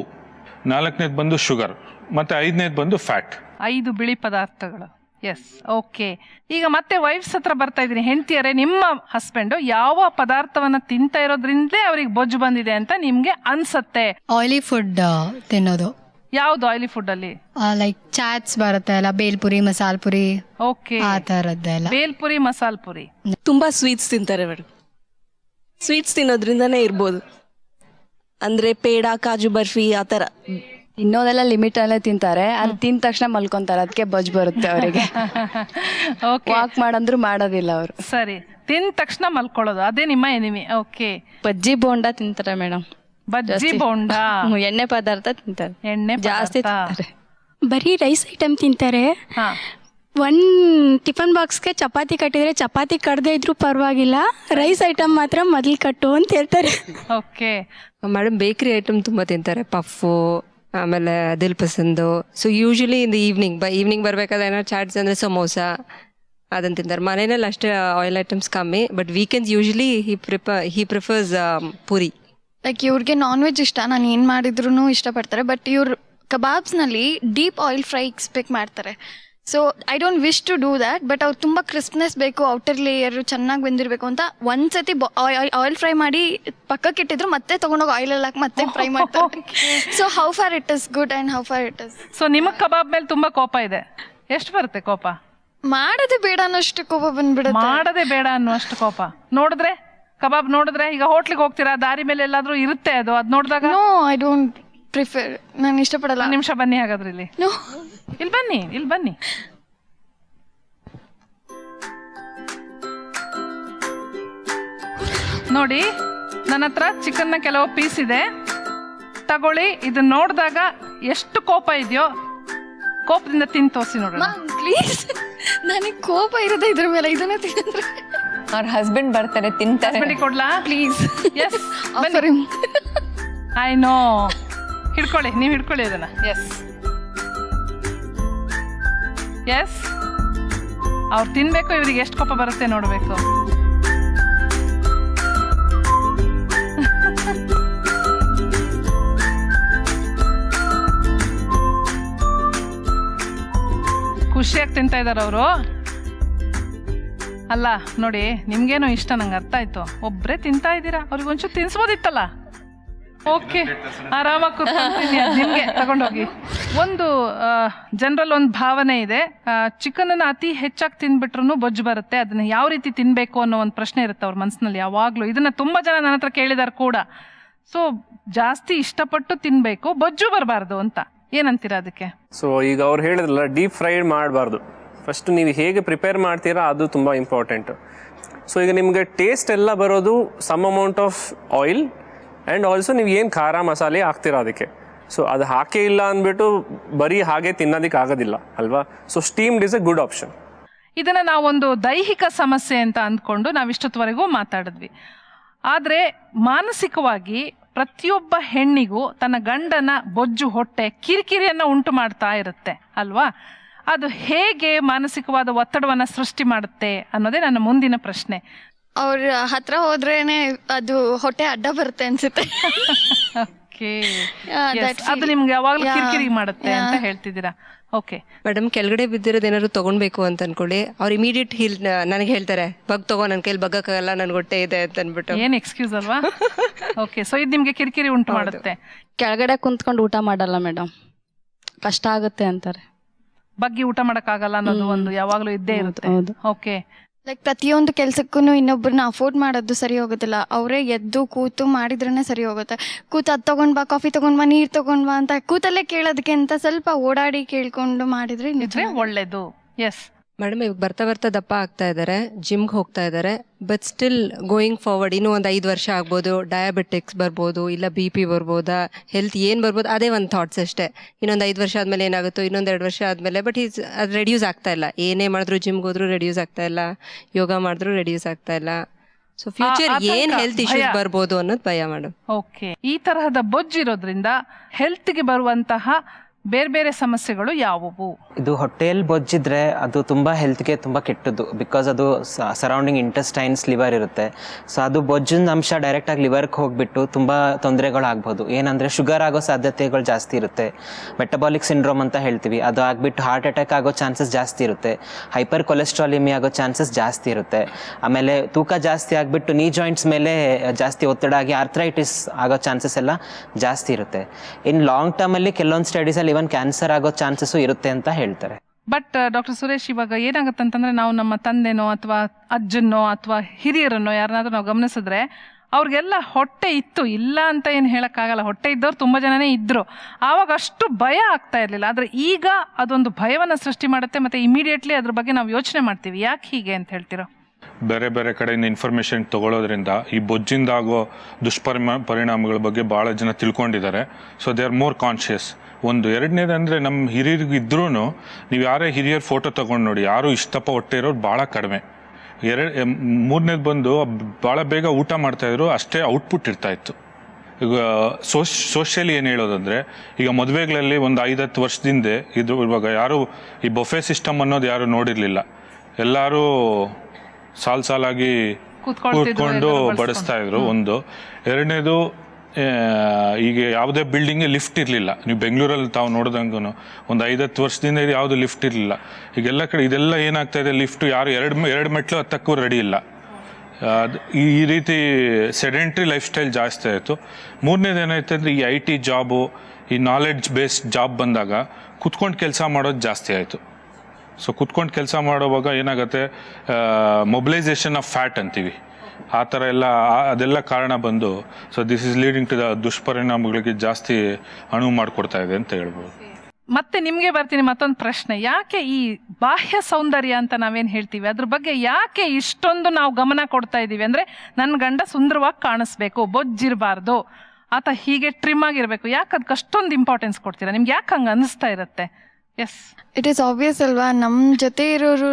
4ನೇದು ಬಂದು ಶುಗರ್. ಮತ್ತು 5ನೇದು ಬಂದು ಫ್ಯಾಟ್. 5 ಬಿಳಿ ಪದಾರ್ಥಗಳು. Yes, okay. ಈಗ ಮತ್ತೆ ವೈಫ್ಸ್ ಹತ್ರ ಬರ್ತಾ ಇದ್ದೀನಿ. ಹೆಂಡತಿಯರೇ, ನಿಮ್ಮ ಹಸ್ಬೆಂಡು ಯಾವ ಪದಾರ್ಥವನ್ನ ತಿಂತಾ ಇರೋದ್ರಿಂದಲೇ ಅವ್ರಿಗೆ ಬೊಜ್ಜು ಬಂದಿದೆ ಅಂತ ನಿಮ್ಗೆ ಅನ್ಸತ್ತೆ? ಆಯಿಲಿ ಫುಡ್ ತಿನ್ನೋದು. ಯಾವ್ದು ಆಯಿಲಿ ಫುಡ್ ಅಲ್ಲಿ? ಲೈಕ್ ಚಾಟ್ಸ್ ಬರುತ್ತೆ ಅಲ್ಲ, ಬೇಲ್ಪುರಿ, ಮಸಾಲ್ ಪುರಿ, ಓಕೆ, ಆ ತರದ್ದೆಲ್ಲ. ಬೇಲ್ಪುರಿ, ಮಸಾಲ್ ಪುರಿ. ತುಂಬಾ ಸ್ವೀಟ್ಸ್ ತಿಂತಾರೆ ಮೇಡಮ್. ಸ್ವೀಟ್ಸ್ ತಿನ್ನೋದ್ರಿಂದನೇ ಇರ್ಬೋದು. ಅಂದ್ರೆ ಪೇಡ, ಕಾಜು ಬರ್ಫಿ ಆ ಥರ ಇನ್ನೋದೆಲ್ಲ ಲಿಮಿಟ್ ಅಲ್ಲೇ ತಿಂತಾರೆ. ಅದು ತಿಂದ ತಕ್ಷಣ ಮಲ್ಕೊಂತಾರೆ, ಅದಕ್ಕೆ ಬೊಜ್ಜು ಬರುತ್ತೆ ಅವರಿಗೆ. ವಾಕ್ ಮಾಡಂದ್ರು ಮಾಡೋದಿಲ್ಲ ಅವರು. ಸರಿ, ತಿಂದ ತಕ್ಷಣ ಮಲ್ಕೊಳ್ಳೋದು, ಅದೇ ನಿಮ್ಮ ಎನಿಮಿ. ಓಕೆ. ಬಜ್ಜಿ ಬೋಂಡ ತಿಂತಾರೆ ಮೇಡಮ್. ಬಜ್ಜಿ ಬೋಂಡ, ಎಣ್ಣೆ ಪದಾರ್ಥ ತಿಂತಾರೆ, ಎಣ್ಣೆ ಜಾಸ್ತಿ ತಿಂತಾರೆ. ಬರೀ ರೈಸ್ ಐಟಮ್ ತಿಂತಾರೆ. ಒಂದು ಟಿಫನ್ ಬಾಕ್ಸ್ಗೆ ಚಪಾತಿ ಕಟ್ಟಿದ್ರೆ ಚಪಾತಿ ಕಟ್ಟದೇ ಇದ್ರೂ ಪರವಾಗಿಲ್ಲ, ರೈಸ್ ಐಟಮ್ ಮಾತ್ರ ಮೊದಲು ಕಟ್ಟು ಅಂತ ಹೇಳ್ತಾರೆ. ಓಕೆ ಮೇಡಮ್, ಬೇಕ್ರಿ ಐಟಮ್ ತುಂಬ ತಿಂತಾರೆ. ಪಫು, ಆಮೇಲೆ Dil Pasand. So usually in the evening ಬರಬೇಕಾದ್ರೆ ಏನೋ ಚಾಟ್ಸ್ ಅಂದರೆ ಸಮೋಸ ಅದನ್ನು ತಿಂತಾರೆ. ಮನೆಯಲ್ಲಿ ಅಷ್ಟೇ ಆಯಿಲ್ ಐಟಮ್ಸ್ ಕಮ್ಮಿ. But weekends usually he prefers puri. Like ಇವ್ರಿಗೆ ನಾನ್ ವೆಜ್ ಇಷ್ಟ, ನಾನು ಏನು ಮಾಡಿದ್ರು ಇಷ್ಟಪಡ್ತಾರೆ. ಬಟ್ ಇವ್ರು ಕಬಾಬ್ಸ್ನಲ್ಲಿ ಡೀಪ್ ಆಯಿಲ್ ಫ್ರೈ ಎಕ್ಸ್ಪೆಕ್ಟ್ ಮಾಡ್ತಾರೆ. So I don't wish to do that. But ಅವ್ರು ತುಂಬ ಕ್ರಿಸ್ಪ್ನೆಸ್ ಬೇಕು, ಔಟರ್ ಲೇಯರ್ ಚೆನ್ನಾಗಿ ಬೆಂದಿರಬೇಕು ಅಂತ ಒಂದ್ಸತಿ ಆಯಿಲ್ ಫ್ರೈ ಮಾಡಿ ಪಕ್ಕಕ್ಕೆ ಇಟ್ಟಿದ್ರು ಮತ್ತೆ ತೊಗೊಂಡೋಗಿ ಆಯಿಲಲ್ಲಿ ಹಾಕಿ ಮತ್ತೆ ಫ್ರೈ ಮಾಡ್ತಾರೆ. So how far it is good and how far it is. So ನಿಮಗೆ ಕಬಾಬ್ ಮೇಲೆ ತುಂಬ ಕೋಪ ಇದೆ. ಎಷ್ಟು ಬರುತ್ತೆ ಕೋಪ? ಮಾಡೋದೇ ಬೇಡ ಅನ್ನೋಷ್ಟು ಕೋಪ ಬಂದ್ಬಿಡುತ್ತೆ. ಮಾಡೋದೇ ಬೇಡ ಅನ್ನೋಷ್ಟು ಕೋಪ. ನೋಡಿದ್ರೆ ಕಬಾಬ್ ನೋಡಿದ್ರೆ, ಈಗ ಹೋಟ್ಲಿಗೆ ಹೋಗ್ತೀರಾ, ದಾರಿ ಮೇಲೆ ಎಲ್ಲಾದ್ರೂ ಇರುತ್ತೆ ಅದು ನೋಡಿದಾಗ? No, I don't prefer. ನಾನು ಇಷ್ಟಪಡಲ್ಲ. ನಿಮಿಷ ಬನ್ನಿ ಹಾಗಾದ್ರೆ ಇಲ್ಲಿ. ಇಲ್ಲಿ ಬನ್ನಿ. ನೋಡಿ, ನನ್ನ ಹತ್ರ ಚಿಕನ್ನ ಕೆಲವು ಪೀಸ್ ಇದೆ, ತಗೊಳ್ಳಿ. ಇದನ್ನ ನೋಡಿದಾಗ ಎಷ್ಟು ಕೋಪ ಇದೆಯೋ, ಕೋಪದಿಂದ ತಿಂದು ತೋರಿಸಿ ನೋಡೋಣ ಪ್ಲೀಸ್. ನನಗೆ ಕೋಪ ಇರೋದೇ ಇದ್ರ ಮೇಲೆ. ಇದನ್ನೇ ತಿಂದ್ರೆ ಅವ್ರ ಹಸ್ಬೆಂಡ್ ಬರ್ತಾರೆ, ತಿಂತಾರೆ. ಕೊಡ್ಲಾ ಪ್ಲೀಸ್? Yes, I know. ಹಿಡ್ಕೊಳ್ಳಿ, ನೀವು ಹಿಡ್ಕೊಳ್ಳಿ ಅದನ್ನ. ಎಸ್, ಅವ್ರು ತಿನ್ಬೇಕು, ಇವ್ರಿಗೆ ಎಷ್ಟು ಕೋಪ ಬರುತ್ತೆ ನೋಡ್ಬೇಕು. ಖುಷಿಯಾಗಿ ತಿಂತಾ ಇದಾರೆ ಅವರು. ಅಲ್ಲ ನೋಡಿ, ನಿಮ್ಗೇನೋ ಇಷ್ಟ, ನಂಗೆ ಅರ್ಥ ಆಯ್ತು. ಒಬ್ಬರೇ ತಿಂತಾ ಇದ್ದೀರಾ, ಅವ್ರಿಗೆ ಒಂಚೂರು ತಿನ್ಸ್ಬೋದಿತ್ತಲ್ಲ. ಓಕೆ, ಆರಾಮಾಗಿ ಕೂತ್ಕೊಳ್ತೀನಿ, ನಿಮಗೆ ತಗೊಂಡೋಗಿ. ಒಂದು ಜನರಲ್ ಒಂದು ಭಾವನೆ ಇದೆ, ಚಿಕನನ್ನು ಅತಿ ಹೆಚ್ಚಾಗಿ ತಿಂದ್ಬಿಟ್ರು ಬೊಜ್ಜು ಬರುತ್ತೆ, ಅದನ್ನ ಯಾವ ರೀತಿ ತಿನ್ನಬೇಕು ಅನ್ನೋ ಒಂದು ಪ್ರಶ್ನೆ ಇರುತ್ತೆ ಅವ್ರ ಮನಸ್ಸಿನಲ್ಲಿ ಯಾವಾಗಲೂ. ಇದನ್ನು ತುಂಬ ಜನ ನನ್ನ ಹತ್ರ ಕೇಳಿದಾರೆ ಕೂಡ. ಸೊ ಜಾಸ್ತಿ ಇಷ್ಟಪಟ್ಟು ತಿನ್ನಬೇಕು, ಬೊಜ್ಜು ಬರಬಾರ್ದು ಅಂತ. ಏನಂತೀರಾ ಅದಕ್ಕೆ? ಸೊ ಈಗ ಅವ್ರು ಹೇಳಿದ್ರಲ್ಲ, ಡೀಪ್ ಫ್ರೈಡ್ ಮಾಡಬಾರ್ದು. ಫಸ್ಟ್ ನೀವು ಹೇಗೆ ಪ್ರಿಪೇರ್ ಮಾಡ್ತೀರಾ ಅದು ತುಂಬ ಇಂಪಾರ್ಟೆಂಟು. ಸೊ ಈಗ ನಿಮಗೆ ಟೇಸ್ಟ್ ಎಲ್ಲ ಬರೋದು some amount of oil and also ನೀವು ಏನು ಖಾರ ಮಸಾಲೆ ಹಾಕ್ತೀರಾ ಅದಕ್ಕೆ. ಸೊ ಅದು ಹಾಕೇ ಇಲ್ಲ ಅಂದ್ಬಿಟ್ಟು ಬರೀ ಹಾಗೆ ತಿನ್ನೋದಕ್ಕೆ ಆಗೋದಿಲ್ಲ ಅಲ್ವಾ. So steamed is A good option. ಇದನ್ನು ನಾವೊಂದು ದೈಹಿಕ ಸಮಸ್ಯೆ ಅಂತ ಅಂದ್ಕೊಂಡು ನಾವಿಷ್ಟೊತ್ತವರೆಗೂ ಮಾತಾಡಿದ್ವಿ. ಆದರೆ ಮಾನಸಿಕವಾಗಿ ಪ್ರತಿಯೊಬ್ಬ ಹೆಣ್ಣಿಗೂ ತನ್ನ ಗಂಡನ ಬೊಜ್ಜು ಹೊಟ್ಟೆ ಕಿರಿಕಿರಿಯನ್ನು ಉಂಟು ಮಾಡ್ತಾ ಇರುತ್ತೆ ಅಲ್ವಾ. ಅದು ಹೇಗೆ ಮಾನಸಿಕವಾದ ಒತ್ತಡವನ್ನ ಸೃಷ್ಟಿ ಮಾಡುತ್ತೆ ಅನ್ನೋದೇ ನನ್ನ ಮುಂದಿನ ಪ್ರಶ್ನೆ. ಅವ್ರ ಹತ್ರ ಹೋದ್ರೇನೆ ಅದು ಹೊಟ್ಟೆ ಅಡ್ಡ ಬರುತ್ತೆ ಅನ್ಸುತ್ತೆ. ಅದು ನಿಮ್ಗೆ ಯಾವಾಗ್ಲೂ ಕಿರಿಕಿರಿ ಮಾಡುತ್ತೆ ಅಂತ ಹೇಳ್ತಿದ್ದೀರಾ. ಓಕೆ ಮೇಡಮ್, ಕೆಳಗಡೆ ಬಿದ್ದಿರೋದು ಏನಾದ್ರು ತಗೊಳ್ಬೇಕು ಅಂತ ಅನ್ಕೊಳ್ಳಿ, ಅವ್ರು ಇಮಿಡಿಯೇಟ್ ನನಗೆ ಹೇಳ್ತಾರೆ ತಗೋ, ನನ್ನ ಕೈಲಿ ಬಗ್ಗಕ್ಕಾಗಲ್ಲ, ನನ್ ಹೊಟ್ಟೆ ಇದೆ ಅಂತ ಅನ್ಬಿಟ್ಟು. ಏನ್ ಎಕ್ಸ್ಕ್ಯೂಸ್ ಅಲ್ವಾ? ಓಕೆ, ಸೊ ಇದು ನಿಮ್ಗೆ ಕಿರಿಕಿರಿ ಉಂಟು ಮಾಡುತ್ತೆ. ಕೆಳಗಡೆ ಕುಂತ್ಕೊಂಡು ಊಟ ಮಾಡಲ್ಲ ಮೇಡಮ್, ಕಷ್ಟ ಆಗುತ್ತೆ ಅಂತಾರೆ. ಬಗ್ಗೆ ಊಟ ಮಾಡಕ್ಕಾಗಲ್ಲ ಅನ್ನೋದು ಒಂದು ಯಾವಾಗ್ಲೂ ಇದ್ದೇ ಇರುತ್ತೆ. ಓಕೆ, ಲೈಕ್ ಪ್ರತಿಯೊಂದು ಕೆಲ್ಸಕ್ಕೂ ಇನ್ನೊಬ್ಬರನ್ನ ಅಫೋರ್ಡ್ ಮಾಡೋದು ಸರಿ ಹೋಗೋದಿಲ್ಲ. ಅವರೇ ಎದ್ದು ಕೂತು ಮಾಡಿದ್ರೇನೆ ಸರಿ ಹೋಗುತ್ತೆ. ಕೂತು ಅದು ತಗೊಂಡ್ ಬಾ, ಕಾಫಿ ತಗೊಂಡ್ ಬಾ, ನೀರ್ ತಗೊಂಡ್ ಬಾ ಅಂತ ಕೂತಲ್ಲೇ ಕೇಳೋದಕ್ಕೆ ಅಂತ ಸ್ವಲ್ಪ ಓಡಾಡಿ ಕೇಳ್ಕೊಂಡು ಮಾಡಿದ್ರೆ ಒಳ್ಳೇದು. ಎಸ್ ಮೇಡಮ್, ಇವಾಗ ಬರ್ತಾ ಬರ್ತಾ ದಪ್ಪ ಆಗ್ತಾ ಇದ್ದಾರೆ, ಜಿಮ್ಗೆ ಹೋಗ್ತಾ ಇದ್ದಾರೆ, ಬಟ್ ಸ್ಟಿಲ್ ಗೋಯಿಂಗ್ ಫಾರ್ವರ್ಡ್ ಇನ್ನೂ ಒಂದು 5 ವರ್ಷ ಆಗ್ಬೋದು, ಡಯಾಬಿಟಿಕ್ಸ್ ಬರ್ಬೋದು, ಇಲ್ಲ BP ಬರ್ಬೋದಾ, ಹೆಲ್ತ್ ಏನು ಬರ್ಬೋದು, ಅದೇ ಒಂದು ಥಾಟ್ಸ್ ಅಷ್ಟೇ. ಇನ್ನೊಂದು 5 ವರ್ಷ ಆದಮೇಲೆ ಏನಾಗುತ್ತೋ, ಇನ್ನೊಂದು 2 ವರ್ಷ ಆದಮೇಲೆ, ಬಟ್ ಅದು ರೆಡ್ಯೂಸ್ ಆಗ್ತಾ ಇಲ್ಲ. ಏನೇ ಮಾಡಿದ್ರು, ಜಿಮ್ಗೆ ಹೋದ್ರು ರೆಡ್ಯೂಸ್ ಆಗ್ತಾ ಇಲ್ಲ, ಯೋಗ ಮಾಡಿದ್ರು ರೆಡ್ಯೂಸ್ ಆಗ್ತಾ ಇಲ್ಲ. ಸೊ ಫ್ಯೂಚರ್ ಏನ್ ಹೆಲ್ತ್ ಇಶ್ಯೂಸ್ ಬರ್ಬೋದು ಅನ್ನೋದು ಭಯ ಮೇಡಮ್. ಓಕೆ, ಈ ತರಹದ ಬೊಜ್ಜಿರೋದ್ರಿಂದ ಹೆಲ್ತ್ಗೆ ಬರುವಂತಹ ಬೇರೆ ಬೇರೆ ಸಮಸ್ಯೆಗಳು ಯಾವುವು? ಇದು ಹೊಟ್ಟೆಯಲ್ಲಿ ಬೊಜ್ಜಿದ್ರೆ ಅದು ತುಂಬ ಹೆಲ್ತ್ಗೆ ತುಂಬ ಕೆಟ್ಟದ್ದು. ಬಿಕಾಸ್ ಅದು ಸರೌಂಡಿಂಗ್ ಇಂಟೆಸ್ಟೈನ್ಸ್, ಲಿವರ್ ಇರುತ್ತೆ. ಸೊ ಅದು ಬೊಜ್ಜಿನ ಅಂಶ ಡೈರೆಕ್ಟಾಗಿ ಲಿವರ್ಗೆ ಹೋಗ್ಬಿಟ್ಟು ತುಂಬ ತೊಂದರೆಗಳಾಗ್ಬೋದು. ಏನಂದರೆ ಶುಗರ್ ಆಗೋ ಸಾಧ್ಯತೆಗಳು ಜಾಸ್ತಿ ಇರುತ್ತೆ. ಮೆಟಬಾಲಿಕ್ ಸಿಂಡ್ರೋಮ್ ಅಂತ ಹೇಳ್ತೀವಿ, ಅದು ಆಗಿಬಿಟ್ಟು ಹಾರ್ಟ್ ಅಟ್ಯಾಕ್ ಆಗೋ ಚಾನ್ಸಸ್ ಜಾಸ್ತಿ ಇರುತ್ತೆ. ಹೈಪರ್ ಕೊಲೆಸ್ಟ್ರಾಲಿಮಿ ಆಗೋ ಚಾನ್ಸಸ್ ಜಾಸ್ತಿ ಇರುತ್ತೆ. ಆಮೇಲೆ ತೂಕ ಜಾಸ್ತಿ ಆಗಿಬಿಟ್ಟು ನೀ ಜಾಯಿಂಟ್ಸ್ ಮೇಲೆ ಜಾಸ್ತಿ ಒತ್ತಡ ಆಗಿ ಆರ್ಥ್ರೈಟಿಸ್ ಆಗೋ ಚಾನ್ಸಸ್ ಎಲ್ಲ ಜಾಸ್ತಿ ಇರುತ್ತೆ. ಇನ್ ಲಾಂಗ್ ಟರ್ಮಲ್ಲಿ ಕೆಲವೊಂದು ಸ್ಟಡೀಸಲ್ಲಿ ಇವನ್ ಕ್ಯಾನ್ಸರ್ ಆಗೋ ಚಾನ್ಸಸ್ಸು ಇರುತ್ತೆ ಅಂತ ಹೇಳ್ತಾರೆ. ಬಟ್ ಡಾಕ್ಟರ್ ಸುರೇಶ್, ಇವಾಗ ಏನಾಗುತ್ತೆ ಅಂತಂದ್ರೆ, ನಾವು ನಮ್ಮ ತಂದೆನೋ ಅಥವಾ ಅಜ್ಜನೋ ಅಥವಾ ಹಿರಿಯರನ್ನೋ ಯಾರನ್ನಾದ್ರೂ ನಾವು ಗಮನಿಸಿದ್ರೆ ಅವ್ರಿಗೆಲ್ಲ ಹೊಟ್ಟೆ ಇತ್ತು, ಇಲ್ಲ ಅಂತ ಏನು ಹೇಳಕ್ಕಾಗಲ್ಲ. ಹೊಟ್ಟೆ ಇದ್ದವ್ರು ತುಂಬ ಜನನೇ ಇದ್ರು. ಆವಾಗ ಅಷ್ಟು ಭಯ ಆಗ್ತಾ ಇರಲಿಲ್ಲ. ಆದರೆ ಈಗ ಅದೊಂದು ಭಯವನ್ನು ಸೃಷ್ಟಿ ಮಾಡುತ್ತೆ, ಮತ್ತೆ ಇಮಿಡಿಯೇಟ್ಲಿ ಅದ್ರ ಬಗ್ಗೆ ನಾವು ಯೋಚನೆ ಮಾಡ್ತೀವಿ. ಯಾಕೆ ಹೀಗೆ ಅಂತ ಹೇಳ್ತೀರೋ? ಬೇರೆ ಬೇರೆ ಕಡೆಯಿಂದ ಇನ್ಫಾರ್ಮೇಷನ್ ತಗೊಳ್ಳೋದ್ರಿಂದ ಈ ಬೊಜ್ಜಿಂದ ಆಗೋ ಪರಿಣಾಮಗಳ ಬಗ್ಗೆ ಭಾಳ ಜನ ತಿಳ್ಕೊಂಡಿದ್ದಾರೆ. So they are more conscious. ಒಂದು ಎರಡನೇದಂದರೆ, ನಮ್ಮ ಹಿರಿಯರಿಗೆ ಇದ್ರೂ ನೀವು ಯಾರೇ ಹಿರಿಯರ ಫೋಟೋ ತೊಗೊಂಡು ನೋಡಿ, ಯಾರು ಇಷ್ಟಪ್ಪ ಹೊಟ್ಟೆ ಇರೋರು ಭಾಳ ಕಡಿಮೆ. ಮೂರನೇದು ಬಂದು ಭಾಳ ಬೇಗ ಊಟ ಮಾಡ್ತಾಯಿದ್ರು, ಅಷ್ಟೇ ಔಟ್ಪುಟ್ ಇರ್ತಾಯಿತ್ತು. ಈಗ ಸೋಷಿಯಲಿ ಏನು ಹೇಳೋದಂದರೆ, ಈಗ ಮದುವೆಗಳಲ್ಲಿ ಒಂದು 5-10 ವರ್ಷದಿಂದ ಇದು ಇವಾಗ ಯಾರು ಈ ಬೊಫೆ ಸಿಸ್ಟಮ್ ಅನ್ನೋದು ಯಾರು ನೋಡಿರಲಿಲ್ಲ. ಎಲ್ಲರೂ ಸಾಲಾಗಿ ಕೂತ್ಕೊಂಡು ಬಡಿಸ್ತಾ ಇದ್ರು. ಒಂದು ಎರಡನೇದು, ಈಗ ಯಾವುದೇ ಬಿಲ್ಡಿಂಗ್ಗೆ ಲಿಫ್ಟ್ ಇರಲಿಲ್ಲ. ನೀವು ಬೆಂಗಳೂರಲ್ಲಿ ತಾವು ನೋಡಿದಂಗೂ ಒಂದು 5-10 ವರ್ಷದಿಂದ ಯಾವುದು ಲಿಫ್ಟ್ ಇರಲಿಲ್ಲ. ಈಗೆಲ್ಲ ಕಡೆ ಇದೆಲ್ಲ ಏನಾಗ್ತಾ ಇದೆ, ಲಿಫ್ಟು ಯಾರು ಎರಡು ಮೆಟ್ಲು ಹತ್ತಕ್ಕೂ ರೆಡಿ ಇಲ್ಲ. ಈ ರೀತಿ ಸೆಡೆಂಟ್ರಿ ಲೈಫ್ ಸ್ಟೈಲ್ ಜಾಸ್ತಿ ಆಯಿತು. ಮೂರನೇದು ಏನಾಯ್ತು ಅಂದರೆ, ಈ IT ಜಾಬು, ಈ ನಾಲೆಡ್ಜ್ ಬೇಸ್ಡ್ ಜಾಬ್ ಬಂದಾಗ ಕುತ್ಕೊಂಡು ಕೆಲಸ ಮಾಡೋದು ಜಾಸ್ತಿ ಆಯಿತು. ಸೊ ಕುತ್ಕೊಂಡು ಕೆಲಸ ಮಾಡುವಾಗ ಏನಾಗುತ್ತೆ, ಮೊಬಿಲೈಸೇಷನ್ ಆಫ್ ಫ್ಯಾಟ್ ಅಂತೀವಿ, ಆ ಥರ ಎಲ್ಲ ಅದೆಲ್ಲ ಕಾರಣ ಬಂದು, so this is leading to the ದುಷ್ಪರಿಣಾಮಗಳಿಗೆ ಜಾಸ್ತಿ ಅನುವು ಮಾಡಿಕೊಡ್ತಾ ಇದೆ ಅಂತ ಹೇಳ್ಬೋದು. ಮತ್ತೆ ನಿಮಗೆ ಬರ್ತೀನಿ ಮತ್ತೊಂದು ಪ್ರಶ್ನೆ. ಯಾಕೆ ಈ ಬಾಹ್ಯ ಸೌಂದರ್ಯ ಅಂತ ನಾವೇನು ಹೇಳ್ತೀವಿ, ಅದ್ರ ಬಗ್ಗೆ ಯಾಕೆ ಇಷ್ಟೊಂದು ನಾವು ಗಮನ ಕೊಡ್ತಾ ಇದ್ದೀವಿ? ಅಂದರೆ ನನ್ನ ಗಂಡ ಸುಂದರವಾಗಿ ಕಾಣಿಸ್ಬೇಕು, ಬೊಜ್ಜಿರಬಾರ್ದು, ಆತ ಹೀಗೆ ಟ್ರಿಮ್ ಆಗಿರಬೇಕು, ಯಾಕೆ ಅದಕ್ಕೆ ಅಷ್ಟೊಂದು ಇಂಪಾರ್ಟೆನ್ಸ್ ಕೊಡ್ತೀರಾ? ನಿಮ್ಗೆ ಯಾಕೆ ಹಂಗೆ ಅನ್ನಿಸ್ತಾ ಇರುತ್ತೆ? ಎಸ್, ಇಟ್ ಈಸ್ ಆಬ್ವಿಯಸ್ ಅಲ್ವಾ. ನಮ್ಮ ಜೊತೆ ಇರೋರು,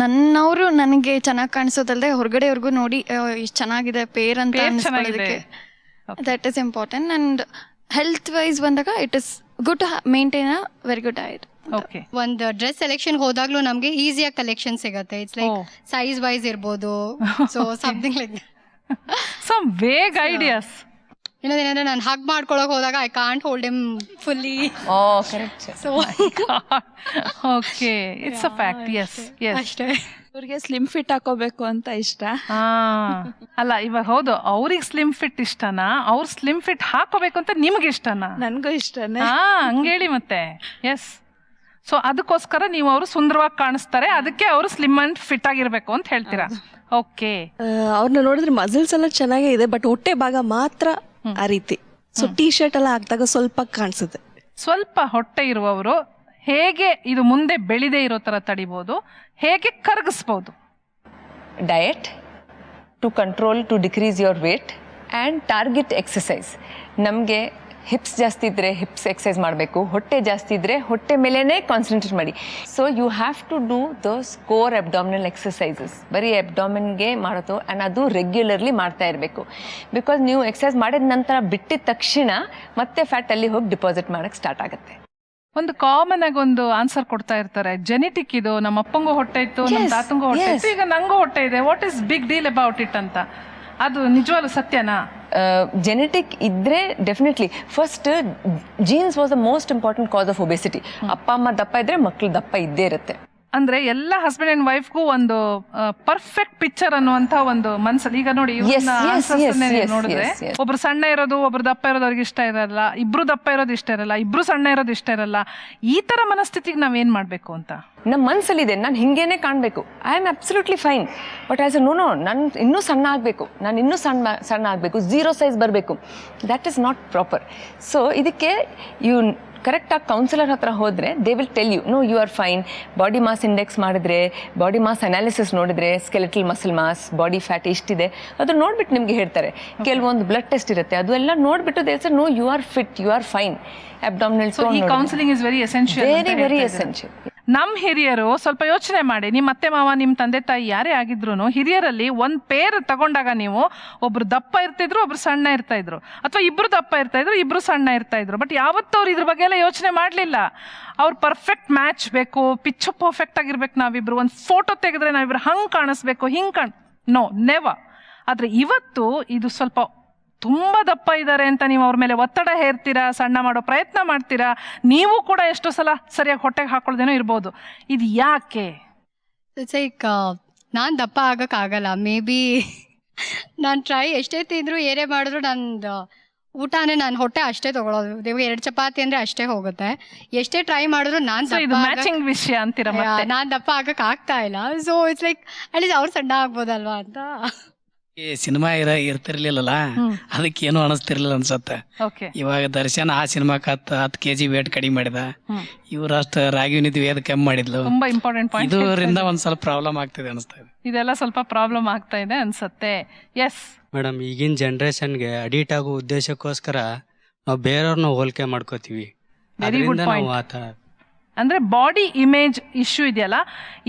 ನನ್ನವರು ನನಗೆ ಚೆನ್ನಾಗಿ ಕಾಣಿಸೋದಲ್ಲದೆ ಹೊರಗಡೆಯವ್ರಿಗೂ ನೋಡಿ ಇಷ್ಟು ಚೆನ್ನಾಗಿದೆ ಪೇರ್ ಅಂತ ಅನ್ಸ್ಕೊಳ್ಳೋದಕ್ಕೆ, that is important. And health wise ಬಂದಾಗ it is good to maintain a very good diet. ಒಂದು ಡ್ರೆಸ್ ಸೆಲೆಕ್ಷನ್ ಹೋದಾಗ್ಲೂ ನಮ್ಗೆ ಈಸಿಯಾಗಿ ಕಲೆಕ್ಷನ್ ಸಿಗತ್ತೆ. ಇಟ್ಸ್ ಲೈಕ್ ಸೈಜ್ ವೈಸ್ ಇರ್ಬೋದು, so something like some vague ideas. ಇನ್ನೊಂದೇನಂದ್ರೆ, ನಾನು ಹಗ್ ಮಾಡ್ಕೊಳಕ್ ಹೋದಾಗ I can't hold him fully. So okay, it's a fact. Yes yes, ಅಷ್ಟೇ. ಅವ್ರಿಗೆ ಸ್ಲಿಮ್ ಫಿಟ್ ಹಾಕೋಬೇಕು ಅಂತ ಇಷ್ಟ. ಅಲ್ಲ, ಇವಾಗ ಹೌದು, ಅವ್ರಿಗೆ ಸ್ಲಿಮ್ ಫಿಟ್ ಇಷ್ಟನಾ, ಅವ್ರು ಸ್ಲಿಮ್ ಫಿಟ್ ಹಾಕೋಬೇಕು ಅಂತ ನಿಮ್ಗೆ ಇಷ್ಟನಾ? ನನ್ಗೂ ಇಷ್ಟನೇ. ಹಂಗೇಳಿ ಮತ್ತೆ. ಎಸ್, ಸೊ ಅದಕ್ಕೋಸ್ಕರ ನೀವು ಅವರು ಸುಂದರವಾಗಿ ಕಾಣಿಸ್ತಾರೆ, ಅದಕ್ಕೆ ಅವರು ಸ್ಲಿಮ್ ಅಂಡ್ ಫಿಟ್ ಆಗಿರ್ಬೇಕು ಅಂತ ಹೇಳ್ತೀರಾ? ಓಕೆ. ಅವ್ರನ್ನ ನೋಡಿದ್ರೆ ಮಸಲ್ಸ್ ಎಲ್ಲ ಚೆನ್ನಾಗೇ ಇದೆ, ಬಟ್ ಹೊಟ್ಟೆ ಭಾಗ ಮಾತ್ರ ಆ ರೀತಿ. ಸೊ T-ಶರ್ಟ್ ಎಲ್ಲ ಹಾಕಿದಾಗ ಸ್ವಲ್ಪ ಕಾಣಿಸುತ್ತೆ. ಸ್ವಲ್ಪ ಹೊಟ್ಟೆ ಇರುವವರು ಹೇಗೆ ಇದು ಮುಂದೆ ಬೆಳೆದೇ ಇರೋ ತರ ತಡಿಬಹುದು, ಹೇಗೆ ಕರಗಿಸ್ಬೋದು? Diet to control, to decrease your weight and target exercise. ನಮಗೆ ಹಿಪ್ಸ್ ಜಾಸ್ತಿ ಇದ್ದರೆ ಹಿಪ್ಸ್ ಎಕ್ಸಸೈಸ್ ಮಾಡಬೇಕು, ಹೊಟ್ಟೆ ಜಾಸ್ತಿ ಇದ್ದರೆ ಹೊಟ್ಟೆ ಮೇಲೇ ಕಾನ್ಸಂಟ್ರೇಟ್ ಮಾಡಿ. So you have to do those core abdominal exercises. ಬರೀ ಅಬ್ಡಾಮಿನ್ಗೆ ಮಾಡೋದು, ಆ್ಯಂಡ್ ಅದು ರೆಗ್ಯುಲರ್ಲಿ ಮಾಡ್ತಾ ಇರಬೇಕು. ಬಿಕಾಸ್ ನೀವು ಎಕ್ಸಸೈಸ್ ಮಾಡಿದ ನಂತರ ಬಿಟ್ಟಿದ ತಕ್ಷಣ ಮತ್ತೆ ಫ್ಯಾಟ್ ಅಲ್ಲಿ ಹೋಗಿ ಡಿಪಾಸಿಟ್ ಮಾಡೋಕ್ಕೆ ಸ್ಟಾರ್ಟ್ ಆಗುತ್ತೆ. ಒಂದು ಕಾಮನ್ ಆಗಿ ಒಂದು ಆನ್ಸರ್ ಕೊಡ್ತಾ ಇರ್ತಾರೆ, ಜೆನೆಟಿಕ್ ಇದು, ನಮ್ಮ ಅಪ್ಪಂಗೂ ಹೊಟ್ಟೆ ಇತ್ತು, ನಮ್ಮ ತಾತಂಗೂ ಹೊಟ್ಟೆ ಇತ್ತು, ಈಗ ನಂಗೂ ಹೊಟ್ಟೆ ಇದೆ, what is big deal about it ಅಂತ. ಅದು ನಿಜವಾಗ್ಲೂ ಸತ್ಯನಾ? ಜೆನೆಟಿಕ್ ಇದ್ರೆ definitely first genes was the most important cause of obesity. ಅಪ್ಪ ಅಮ್ಮ ದಪ್ಪ ಇದ್ರೆ ಮಕ್ಳು ದಪ್ಪ ಇದ್ದೇ ಇರುತ್ತೆ. ಅಂದ್ರೆ ಎಲ್ಲ ಹಸ್ಬೆಂಡ್ ಅಂಡ್ ವೈಫ್ಗೂ ಒಂದು ಪರ್ಫೆಕ್ಟ್ ಪಿಕ್ಚರ್ ಅನ್ನುವಂತ ಒಂದು ಮನ್ಸಲ್ಲಿ, ಈಗ ನೋಡಿ ನೋಡಿದ್ರೆ ಒಬ್ರು ಸಣ್ಣ ಇರೋದು, ಒಬ್ರು ದಪ್ಪ ಇರೋದು ಅವ್ರಿಗೆ ಇಷ್ಟ ಇರಲ್ಲ, ಇಬ್ರು ದಪ್ಪ ಇರೋದು ಇಷ್ಟ ಇರಲ್ಲ, ಇಬ್ರು ಸಣ್ಣ ಇರೋದು ಇಷ್ಟ ಇರಲ್ಲ. ಈ ತರ ಮನಸ್ಥಿತಿಗೆ ನಾವೇನ್ ಮಾಡ್ಬೇಕು ಅಂತ ನಮ್ಮ ಮನಸ್ಸಲ್ಲಿದೆ, ನಾನು ಹಿಂಗೇನೆ ಕಾಣಬೇಕು, I am absolutely fine. But as no ನಾನು ಇನ್ನೂ ಸಣ್ಣ ಆಗಬೇಕು, ನಾನು ಇನ್ನೂ ಸಣ್ಣ ಆಗಬೇಕು, 0 ಸೈಜ್ ಬರಬೇಕು, that is not proper. So ಇದಕ್ಕೆ ಕರೆಕ್ಟಾಗಿ ಕೌನ್ಸಿಲರ್ ಹತ್ರ ಹೋದರೆ they will tell you, no you are fine. Body mass index ಮಾಡಿದ್ರೆ, ಬಾಡಿ ಮಾಸ್ ಅನಾಲಿಸಿಸ್ ನೋಡಿದ್ರೆ, skeletal muscle mass, body fat ಎಷ್ಟಿದೆ ಅದು ನೋಡ್ಬಿಟ್ಟು ನಿಮಗೆ ಹೇಳ್ತಾರೆ. ಕೆಲವೊಂದು ಬ್ಲಡ್ ಟೆಸ್ಟ್ ಇರುತ್ತೆ, ಅದು ಎಲ್ಲ ನೋಡ್ಬಿಟ್ಟು they say no you are fit, you are fine. Abdominal ಈ counselling is very essential. Very essential. ನಮ್ಮ ಹಿರಿಯರು ಸ್ವಲ್ಪ ಯೋಚನೆ ಮಾಡಿ, ನಿಮ್ಮ ಅತ್ತೆ ಮಾವ, ನಿಮ್ಮ ತಂದೆ ತಾಯಿ ಯಾರೇ ಆಗಿದ್ರು ಹಿರಿಯರಲ್ಲಿ ಒಂದು ಪೇರ್ ತಗೊಂಡಾಗ ನೀವು ಒಬ್ರು ದಪ್ಪ ಇರ್ತಿದ್ರು, ಒಬ್ರು ಸಣ್ಣ ಇರ್ತಾ ಇದ್ರು, ಅಥವಾ ಇಬ್ರು ದಪ್ಪ ಇರ್ತಾ ಇದ್ರು, ಇಬ್ರು ಸಣ್ಣ ಇರ್ತಾ ಇದ್ರು. ಬಟ್ ಯಾವತ್ತೂ ಅವ್ರು ಇದ್ರ ಬಗ್ಗೆ ಎಲ್ಲ ಯೋಚನೆ ಮಾಡಲಿಲ್ಲ. ಅವ್ರು ಪರ್ಫೆಕ್ಟ್ ಮ್ಯಾಚ್ ಬೇಕು, ಪಿಚ್ಚು ಪರ್ಫೆಕ್ಟ್ ಆಗಿರ್ಬೇಕು, ನಾವಿಬ್ರು ಒಂದು ಫೋಟೋ ತೆಗೆದ್ರೆ ನಾವಿಬ್ರು ಹಂಗೆ ಕಾಣಿಸ್ಬೇಕು, ಹಿಂಗೆ ನೋ ನೆವರ್. ಆದರೆ ಇವತ್ತು ಇದು ಸ್ವಲ್ಪ ತುಂಬ ದಪ್ಪ ಇದ್ದಾರೆ ಅಂತ ನೀವು ಅವ್ರ ಮೇಲೆ ಒತ್ತಡ ಹೇರ್ತೀರಾ, ಸಣ್ಣ ಮಾಡೋ ಪ್ರಯತ್ನ ಮಾಡ್ತೀರಾ. ನೀವು ಕೂಡ ಎಷ್ಟೋ ಸಲ ಸರಿಯಾಗಿ ಹೊಟ್ಟೆಗೆ ಹಾಕೊಳ್ಳೋದೇನೋ ಇರ್ಬೋದು. ಇದು ಯಾಕೆ? ಇಟ್ಸ್ ಲೈಕ್ ನಾನು ದಪ್ಪ ಆಗೋಕ್ಕಾಗಲ್ಲ. ಮೇ ಬಿ ನಾನು ಟ್ರೈ ಎಷ್ಟೇ ತಿಂದರೂ ಏನೇ ಮಾಡಿದ್ರು ನಂದು ಊಟನೇ ನಾನು ಹೊಟ್ಟೆ ಅಷ್ಟೇ ತೊಗೊಳೋದು. ದೇವ್ 2 ಚಪಾತಿ ಅಂದರೆ ಅಷ್ಟೇ ಹೋಗುತ್ತೆ. ಎಷ್ಟೇ ಟ್ರೈ ಮಾಡಿದ್ರು ಮ್ಯಾಚಿಂಗ್ ವಿಷಯ ಅಂತೀರ, ನಾನು ದಪ್ಪ ಆಗೋಕ್ಕೆ ಆಗ್ತಾ ಇಲ್ಲ. ಸೊ ಇಟ್ಸ್ ಲೈಕ್ ಅಟ್ಲೀಸ್ಟ್ ಅವ್ರು ಸಣ್ಣ ಆಗ್ಬೋದಲ್ವಾ ಅಂತ. ಸಿನಿಮಾ ಇರ್ತಿರ್ಲಿಲ್ಲಲ್ಲ, ಅದಕ್ಕೆ ಏನು ಅನಿಸ್ತಿರ್ಲಿಲ್ಲ ಅನ್ಸತ್ತೆ. ಇವಾಗ ದರ್ಶನ್ ಆ ಸಿನಿಮಾಕ್ 10 kg ವೇಟ್ ಕಡಿಮೆ ಮಾಡಿದ, ಇವ್ರಷ್ಟು ರಾಗಿ ನಿಧಿ ವೇದ ಕಮ್ಮಿ ಮಾಡಿದ್ಲು. ತುಂಬಾ ಇಂಪಾರ್ಟೆಂಟ್ ಪಾಯಿಂಟ್. ಇದರಿಂದ ಒಂದ್ ಸ್ವಲ್ಪ ಪ್ರಾಬ್ಲಮ್ ಆಗ್ತಿದೆ ಅನಿಸ್ತಾ ಇದೆ. ಇದೆಲ್ಲ ಸ್ವಲ್ಪ ಪ್ರಾಬ್ಲಮ್ ಆಗ್ತಾ ಇದೆ ಅನ್ಸತ್ತೆ. ಎಸ್ ಮೇಡಮ್, ಈಗಿನ ಜನ್ರೇಷನ್ಗೆ ಅಡಿಟ್ ಆಗೋ ಉದ್ದೇಶಕ್ಕೋಸ್ಕರ ನಾವು ಬೇರೆಯವ್ರನ್ನ ಹೋಲಿಕೆ ಮಾಡ್ಕೋತೀವಿ. Very good point. ಅಂದ್ರೆ ಬಾಡಿ ಇಮೇಜ್ ಇಶ್ಯೂ ಇದೆಯಲ್ಲ,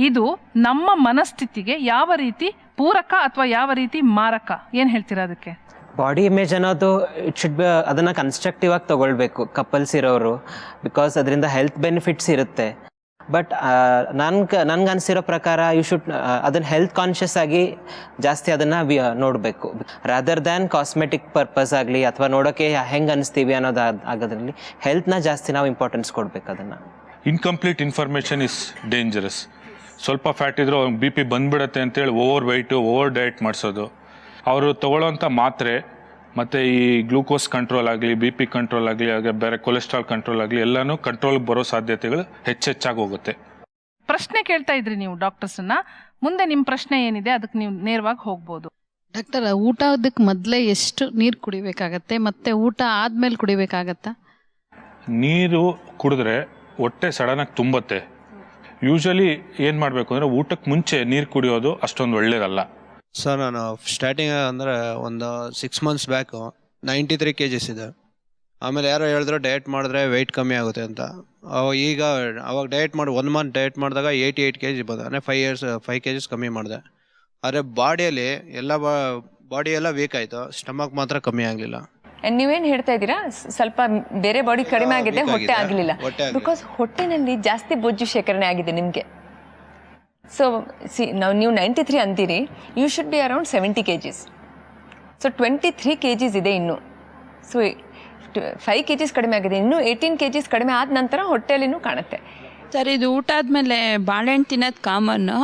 ಇದು ನಮ್ಮ ಮನಸ್ಥಿತಿಗೆ ಯಾವ ರೀತಿ ಪೂರಕ ಅಥವಾ ಯಾವ ರೀತಿ ಮಾರಕ, ಏನ್ ಹೇಳ್ತೀರಾ ಅದಕ್ಕೆ? ಬಾಡಿ ಇಮೇಜ್ ಅನ್ನೋದು ಇಟ್ ಶುಡ್ ಬಿ, ಅದನ್ನು ಕನ್ಸ್ಟ್ರಕ್ಟಿವ್ ಆಗಿ ತೊಗೊಳ್ಬೇಕು ಕಪಲ್ಸ್ ಇರೋರು, ಬಿಕಾಸ್ ಅದರಿಂದ ಹೆಲ್ತ್ ಬೆನಿಫಿಟ್ಸ್ ಇರುತ್ತೆ. ಬಟ್ ನನ್ಗೆ ಅನಿಸಿರೋ ಪ್ರಕಾರ ಯು ಶುಡ್ ಅದನ್ನು ಹೆಲ್ತ್ ಕಾನ್ಷಿಯಸ್ ಆಗಿ ಜಾಸ್ತಿ ಅದನ್ನು ನೋಡಬೇಕು, ರಾದರ್ ದ್ಯಾನ್ ಕಾಸ್ಮೆಟಿಕ್ ಪರ್ಪಸ್ ಆಗಲಿ ಅಥವಾ ನೋಡೋಕ್ಕೆ ಹೆಂಗೆ ಅನಿಸ್ತೀವಿ ಅನ್ನೋದು ಆಗೋದ್ರಲ್ಲಿ ಹೆಲ್ತ್ನ ಜಾಸ್ತಿ ನಾವು ಇಂಪಾರ್ಟೆನ್ಸ್ ಕೊಡಬೇಕು. ಅದನ್ನು ಇನ್ಕಂಪ್ಲೀಟ್ ಇನ್ಫಾರ್ಮೇಷನ್ ಇಸ್ ಡೇಂಜರಸ್. ಸ್ವಲ್ಪ ಫ್ಯಾಟ್ ಇದ್ರೂ ಅವ್ರಿಗೆ BP ಬಂದ್ಬಿಡತ್ತೆ ಅಂತೇಳಿ ಓವರ್ ವೆಯ್ಟು, ಓವರ್ ಡಯಟ್ ಮಾಡಿಸೋದು, ಅವರು ತೊಗೊಳ್ಳೋಂಥ ಮಾತ್ರೆ ಮತ್ತು ಈ ಗ್ಲೂಕೋಸ್ ಕಂಟ್ರೋಲ್ ಆಗಲಿ, BP ಕಂಟ್ರೋಲ್ ಆಗಲಿ, ಹಾಗೆ ಬೇರೆ ಕೊಲೆಸ್ಟ್ರಾಲ್ ಕಂಟ್ರೋಲ್ ಆಗಲಿ, ಎಲ್ಲನೂ ಕಂಟ್ರೋಲ್ಗೆ ಬರೋ ಸಾಧ್ಯತೆಗಳು ಹೆಚ್ಚಾಗಿ ಹೋಗುತ್ತೆ. ಪ್ರಶ್ನೆ ಕೇಳ್ತಾ ಇದ್ರಿ ನೀವು ಡಾಕ್ಟರ್ಸನ್ನ, ಮುಂದೆ ನಿಮ್ಮ ಪ್ರಶ್ನೆ ಏನಿದೆ ಅದಕ್ಕೆ ನೀವು ನೇರವಾಗಿ ಹೋಗ್ಬೋದು. ಡಾಕ್ಟರ್, ಊಟದಕ್ಕೆ ಮೊದಲೇ ಎಷ್ಟು ನೀರು ಕುಡಿಬೇಕಾಗತ್ತೆ, ಮತ್ತೆ ಊಟ ಆದ್ಮೇಲೆ ಕುಡಿಬೇಕಾಗತ್ತಾ? ನೀರು ಕುಡಿದ್ರೆ ಹೊಟ್ಟೆ ಸಡನ್ನಾಗಿ ತುಂಬತ್ತೆ. ಯೂಶಲಿ ಏನು ಮಾಡಬೇಕು ಅಂದರೆ ಊಟಕ್ಕೆ ಮುಂಚೆ ನೀರು ಕುಡಿಯೋದು ಅಷ್ಟೊಂದು ಒಳ್ಳೇದಲ್ಲ. ಸರ್, ನಾನು ಸ್ಟಾರ್ಟಿಂಗ್ ಅಂದರೆ ಒಂದು 6 months ಬ್ಯಾಕು 93 kgs ಇದೆ. ಆಮೇಲೆ ಯಾರೋ ಹೇಳಿದ್ರು ಡಯಟ್ ಮಾಡಿದ್ರೆ ವೆಯ್ಟ್ ಕಮ್ಮಿ ಆಗುತ್ತೆ ಅಂತ. ಅವಾಗ ಡಯಟ್ ಮಾಡಿ 1 month ಡಯಟ್ ಮಾಡಿದಾಗ 88 kg ಬಂದ, ಅಂದರೆ 5 kgs ಕಮ್ಮಿ ಮಾಡಿದೆ. ಆದರೆ ಬಾಡಿಯಲ್ಲಿ ಬಾಡಿ ಎಲ್ಲ ವೀಕ್ ಆಯಿತು, ಸ್ಟಮಕ್ ಮಾತ್ರ ಕಮ್ಮಿ ಆಗಲಿಲ್ಲ. ನೀವೇನು ಹೇಳ್ತಾ ಇದ್ದೀರಾ, ಸ್ವಲ್ಪ ಬೇರೆ ಬಾಡಿ ಕಡಿಮೆ ಆಗಿದೆ, ಹೊಟ್ಟೆ ಆಗಲಿಲ್ಲ. ಬಿಕಾಸ್ ಹೊಟ್ಟೆನಲ್ಲಿ ಜಾಸ್ತಿ ಬೊಜ್ಜು ಶೇಖರಣೆ ಆಗಿದೆ ನಿಮಗೆ. ಸೊ ನೀವು 93 ಅಂತೀರಿ, you should be around 70 kgs. So 23 kgs ಇದೆ ಇನ್ನು. ಸೊ 5 kgs ಕಡಿಮೆ ಆಗಿದೆ, ಇನ್ನೂ 18 kgs ಕಡಿಮೆ ಆದ ನಂತರ ಹೊಟ್ಟೆಯಲ್ಲಿನೂ ಕಾಣುತ್ತೆ. ಸರ್, ಇದು ಊಟ ಆದಮೇಲೆ ಬಾಳೆಹಣ್ಣು ತಿನ್ನೋದು ಕಾಮನ್ನು,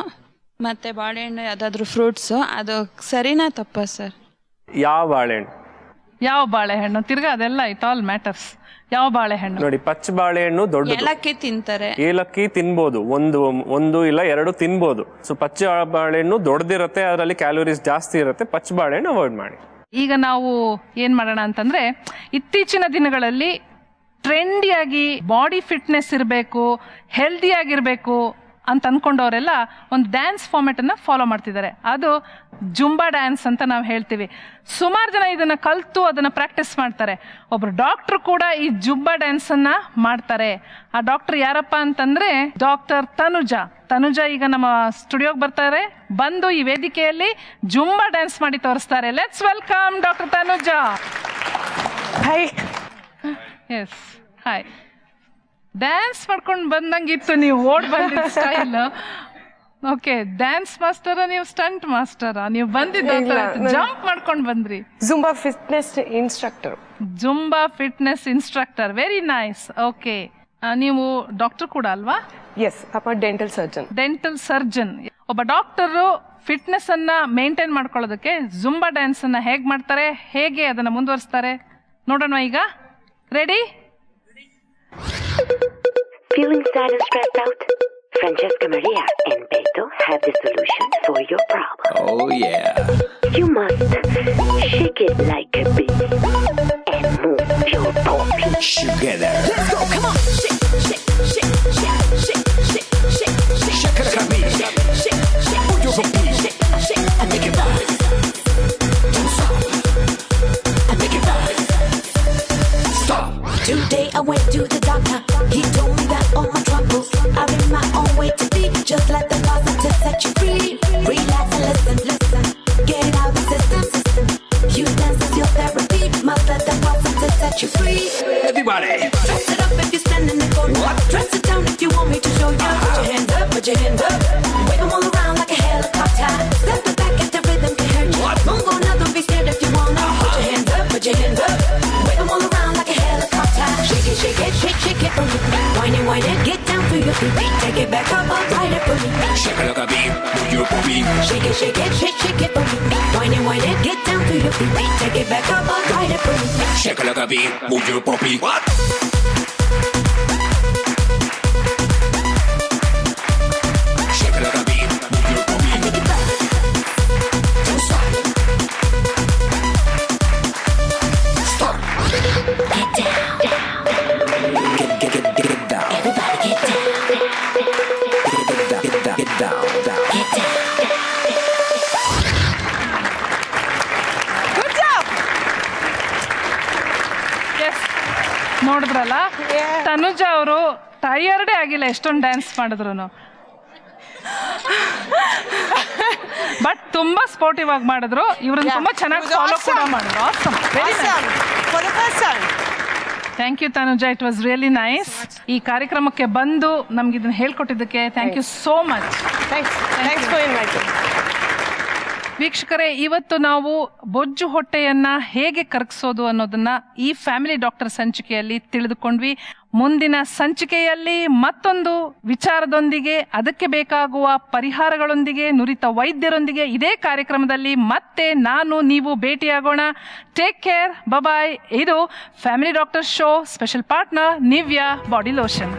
ಮತ್ತು ಬಾಳೆಹಣ್ಣು ಯಾವುದಾದ್ರೂ ಫ್ರೂಟ್ಸು, ಅದು ಸರಿನಾ ತಪ್ಪ ಸರ್? ಯಾವ ಬಾಳೆಹಣ್ಣು? ಯಾವ ಬಾಳೆಹಣ್ಣು? ತಿರ್ಗಾ ಅದೆಲ್ಲ ಇಟ್ ಆಲ್ ಮ್ಯಾಟರ್ಸ್. ಯಾವ ಬಾಳೆಹಣ್ಣು? ನೋಡಿ, ಪಚ್ಚ ಬಾಳೆಹಣ್ಣು ದೊಡ್ಡದು, ಏಲಕ್ಕಿ ತಿಂತಾರೆ, ಏಲಕ್ಕಿ ತಿನ್ಬೋದು, ಒಂದು ಇಲ್ಲ 2 ತಿನ್ಬೋದು. ಸೊ ಪಚ್ಚ ಬಾಳೆಹಣ್ಣು ದೊಡ್ಡದಿರುತ್ತೆ, ಅದರಲ್ಲಿ ಕ್ಯಾಲೋರೀಸ್ ಜಾಸ್ತಿ ಇರುತ್ತೆ. ಪಚ್ಚ ಬಾಳೆಹಣ್ಣು ಅವಾಯ್ಡ್ ಮಾಡಿ. ಈಗ ನಾವು ಏನ್ ಮಾಡೋಣ ಅಂತಂದ್ರೆ, ಇತ್ತೀಚಿನ ದಿನಗಳಲ್ಲಿ ಟ್ರೆಂಡಿಯಾಗಿ ಬಾಡಿ ಫಿಟ್ನೆಸ್ ಇರಬೇಕು, ಹೆಲ್ದಿಯಾಗಿರ್ಬೇಕು ಅಂತ ಅಂದ್ಕೊಂಡವರೆಲ್ಲ ಒಂದು ಡ್ಯಾನ್ಸ್ ಫಾರ್ಮೆಟನ್ನು ಫಾಲೋ ಮಾಡ್ತಿದ್ದಾರೆ. ಅದು ಜುಂಬಾ ಡ್ಯಾನ್ಸ್ ಅಂತ ನಾವು ಹೇಳ್ತೀವಿ. ಸುಮಾರು ಜನ ಇದನ್ನು ಕಲಿತು ಅದನ್ನು ಪ್ರಾಕ್ಟೀಸ್ ಮಾಡ್ತಾರೆ. ಒಬ್ಬರು ಡಾಕ್ಟ್ರು ಕೂಡ ಈ ಜುಂಬಾ ಡ್ಯಾನ್ಸನ್ನು ಮಾಡ್ತಾರೆ. ಆ ಡಾಕ್ಟರ್ ಯಾರಪ್ಪ ಅಂತಂದರೆ ಡಾಕ್ಟರ್ ತನುಜಾ ಈಗ ನಮ್ಮ ಸ್ಟುಡಿಯೋಗೆ ಬರ್ತಾರೆ, ಬಂದು ಈ ವೇದಿಕೆಯಲ್ಲಿ ಜುಂಬಾ ಡ್ಯಾನ್ಸ್ ಮಾಡಿ ತೋರಿಸ್ತಾರೆ. Let's welcome doctor Tanuja. Hi. Yes, hi. Dance ಮಾಡ್ಕೊಂಡು ಬಂದಂಗಿತ್ತು ನೀವು ಓಡ್ ಬಂದಿದ್ದ ಸ್ಟೈಲ್. ಓಕೆ, ಡ್ಯಾನ್ಸ್ ಮಾಸ್ಟರ ನೀವು ಸ್ಟಂಟ್ ಮಾಸ್ಟರ? ನೀವು ಬಂದಿದ್ದ ಜಂಪ್ ಮಾಡ್ಕೊಂಡು ಬಂದ್ರಿ. Zumba fitness instructor. Zumba fitness instructor, very nice. Okay, ನೀವು ಡಾಕ್ಟರ್ ಕೂಡ ಅಲ್ವಾ? ಎಸ್, ಪಾಪ ಡೆಂಟಲ್ ಸರ್ಜನ್. Dental surgeon. ಒಬ್ಬ ಡಾಕ್ಟರು ಫಿಟ್ನೆಸ್ ಅನ್ನ ಮೇಂಟೈನ್ ಮಾಡ್ಕೊಳ್ಳೋದಕ್ಕೆ ಜುಂಬಾ ಡ್ಯಾನ್ಸ್ ಅನ್ನ ಹೇಗೆ ಮಾಡ್ತಾರೆ, ಹೇಗೆ ಅದನ್ನ ಮುಂದುವರಿಸ್ತಾರೆ ನೋಡೋಣ ಈಗ. Ready? Feeling sad and stressed out? Francesca Maria and Beto have the solution for your problem. Oh yeah. You must shake it like a baby and move your body together. Let's go, come on. Shake, shake, shake, shake, shake, shake, shake, shake. Shake it like a baby. Shake, shake, shake, move your body. Shake, shake, and make it bounce. Don't stop. And make it bounce. Stop. Today I went to the doctor. He told me that all my troubles are in my own way to be. Just let the positive set you free. Relax and listen, listen. Get it out the system. You dance is your therapy. Must let the positive set you free. Everybody. Dress it up if you stand in the corner. What? Dress it down if you want me to show you. Put your hands up, put your hands up. Wave them all around like a helicopter. Step it back if the rhythm can hurt you. What? Move on now, don't be scared if you wanna. Put your hands up, put your hands up. Wave them all around like a helicopter. Shake it, shake it, shake, shake it from your feet. Whine it, get down to your feet. Take it back up, ride it for me. Shake it like a baby. Move your body. Shake it, shake it, shake, shake it from your feet. Whine it, get down to your feet. Take it back up, ride it for me. Shake it like a baby. Move your body. What? Shake it like a baby. Move your body. Make it bounce. Don't stop. Stop. Get down. Get down. Everybody get down. Get down. Get down. Get down. ನೋಡಿದ್ರಲ್ಲ, ತನುಜಾ ಅವರು ಟಯರ್ಡೇ ಆಗಿಲ್ಲ ಎಷ್ಟೊಂದು ಡ್ಯಾನ್ಸ್ ಮಾಡಿದ್ರು. ಬಟ್ ತುಂಬಾ ಸ್ಪೋರ್ಟಿವ್ ಆಗಿ ಮಾಡಿದ್ರು. ಇವ್ರನ್ನ ತುಂಬಾ ಚೆನ್ನಾಗಿ ಫಾಲೋ ಕೂಡ ಮಾಡಿದ್ರು. Thank you Tanuja, it was really nice. ಈ ಕಾರ್ಯಕ್ರಮಕ್ಕೆ ಬಂದು ನಮ್ಗೆ ಇದನ್ನ ಹೇಳ್ಕೊಟ್ಟಿದ್ದಕ್ಕೆ ಥ್ಯಾಂಕ್ ಯು ಸೋ ಮಚ್. ವೀಕ್ಷಕರೇ, ಇವತ್ತು ನಾವು ಬೊಜ್ಜು ಹೊಟ್ಟೆಯನ್ನ ಹೇಗೆ ಕರಗಿಸೋದು ಅನ್ನೋದನ್ನ ಈ ಫ್ಯಾಮಿಲಿ ಡಾಕ್ಟರ್ ಸಂಚಿಕೆಯಲ್ಲಿ ತಿಳಿದುಕೊಂಡ್ವಿ. ಮುಂದಿನ ಸಂಚಿಕೆಯಲ್ಲಿ ಮತ್ತೊಂದು ವಿಚಾರದೊಂದಿಗೆ, ಅದಕ್ಕೆ ಬೇಕಾಗುವ ಪರಿಹಾರಗಳೊಂದಿಗೆ, ನುರಿತ ವೈದ್ಯರೊಂದಿಗೆ ಇದೇ ಕಾರ್ಯಕ್ರಮದಲ್ಲಿ ಮತ್ತೆ ನಾನು ನೀವು ಭೇಟಿಯಾಗೋಣ. ಟೇಕ್ ಕೇರ್, ಬಾಯ್. ಇದು family doctor show, special partner ನಿವ್ಯಾ body lotion.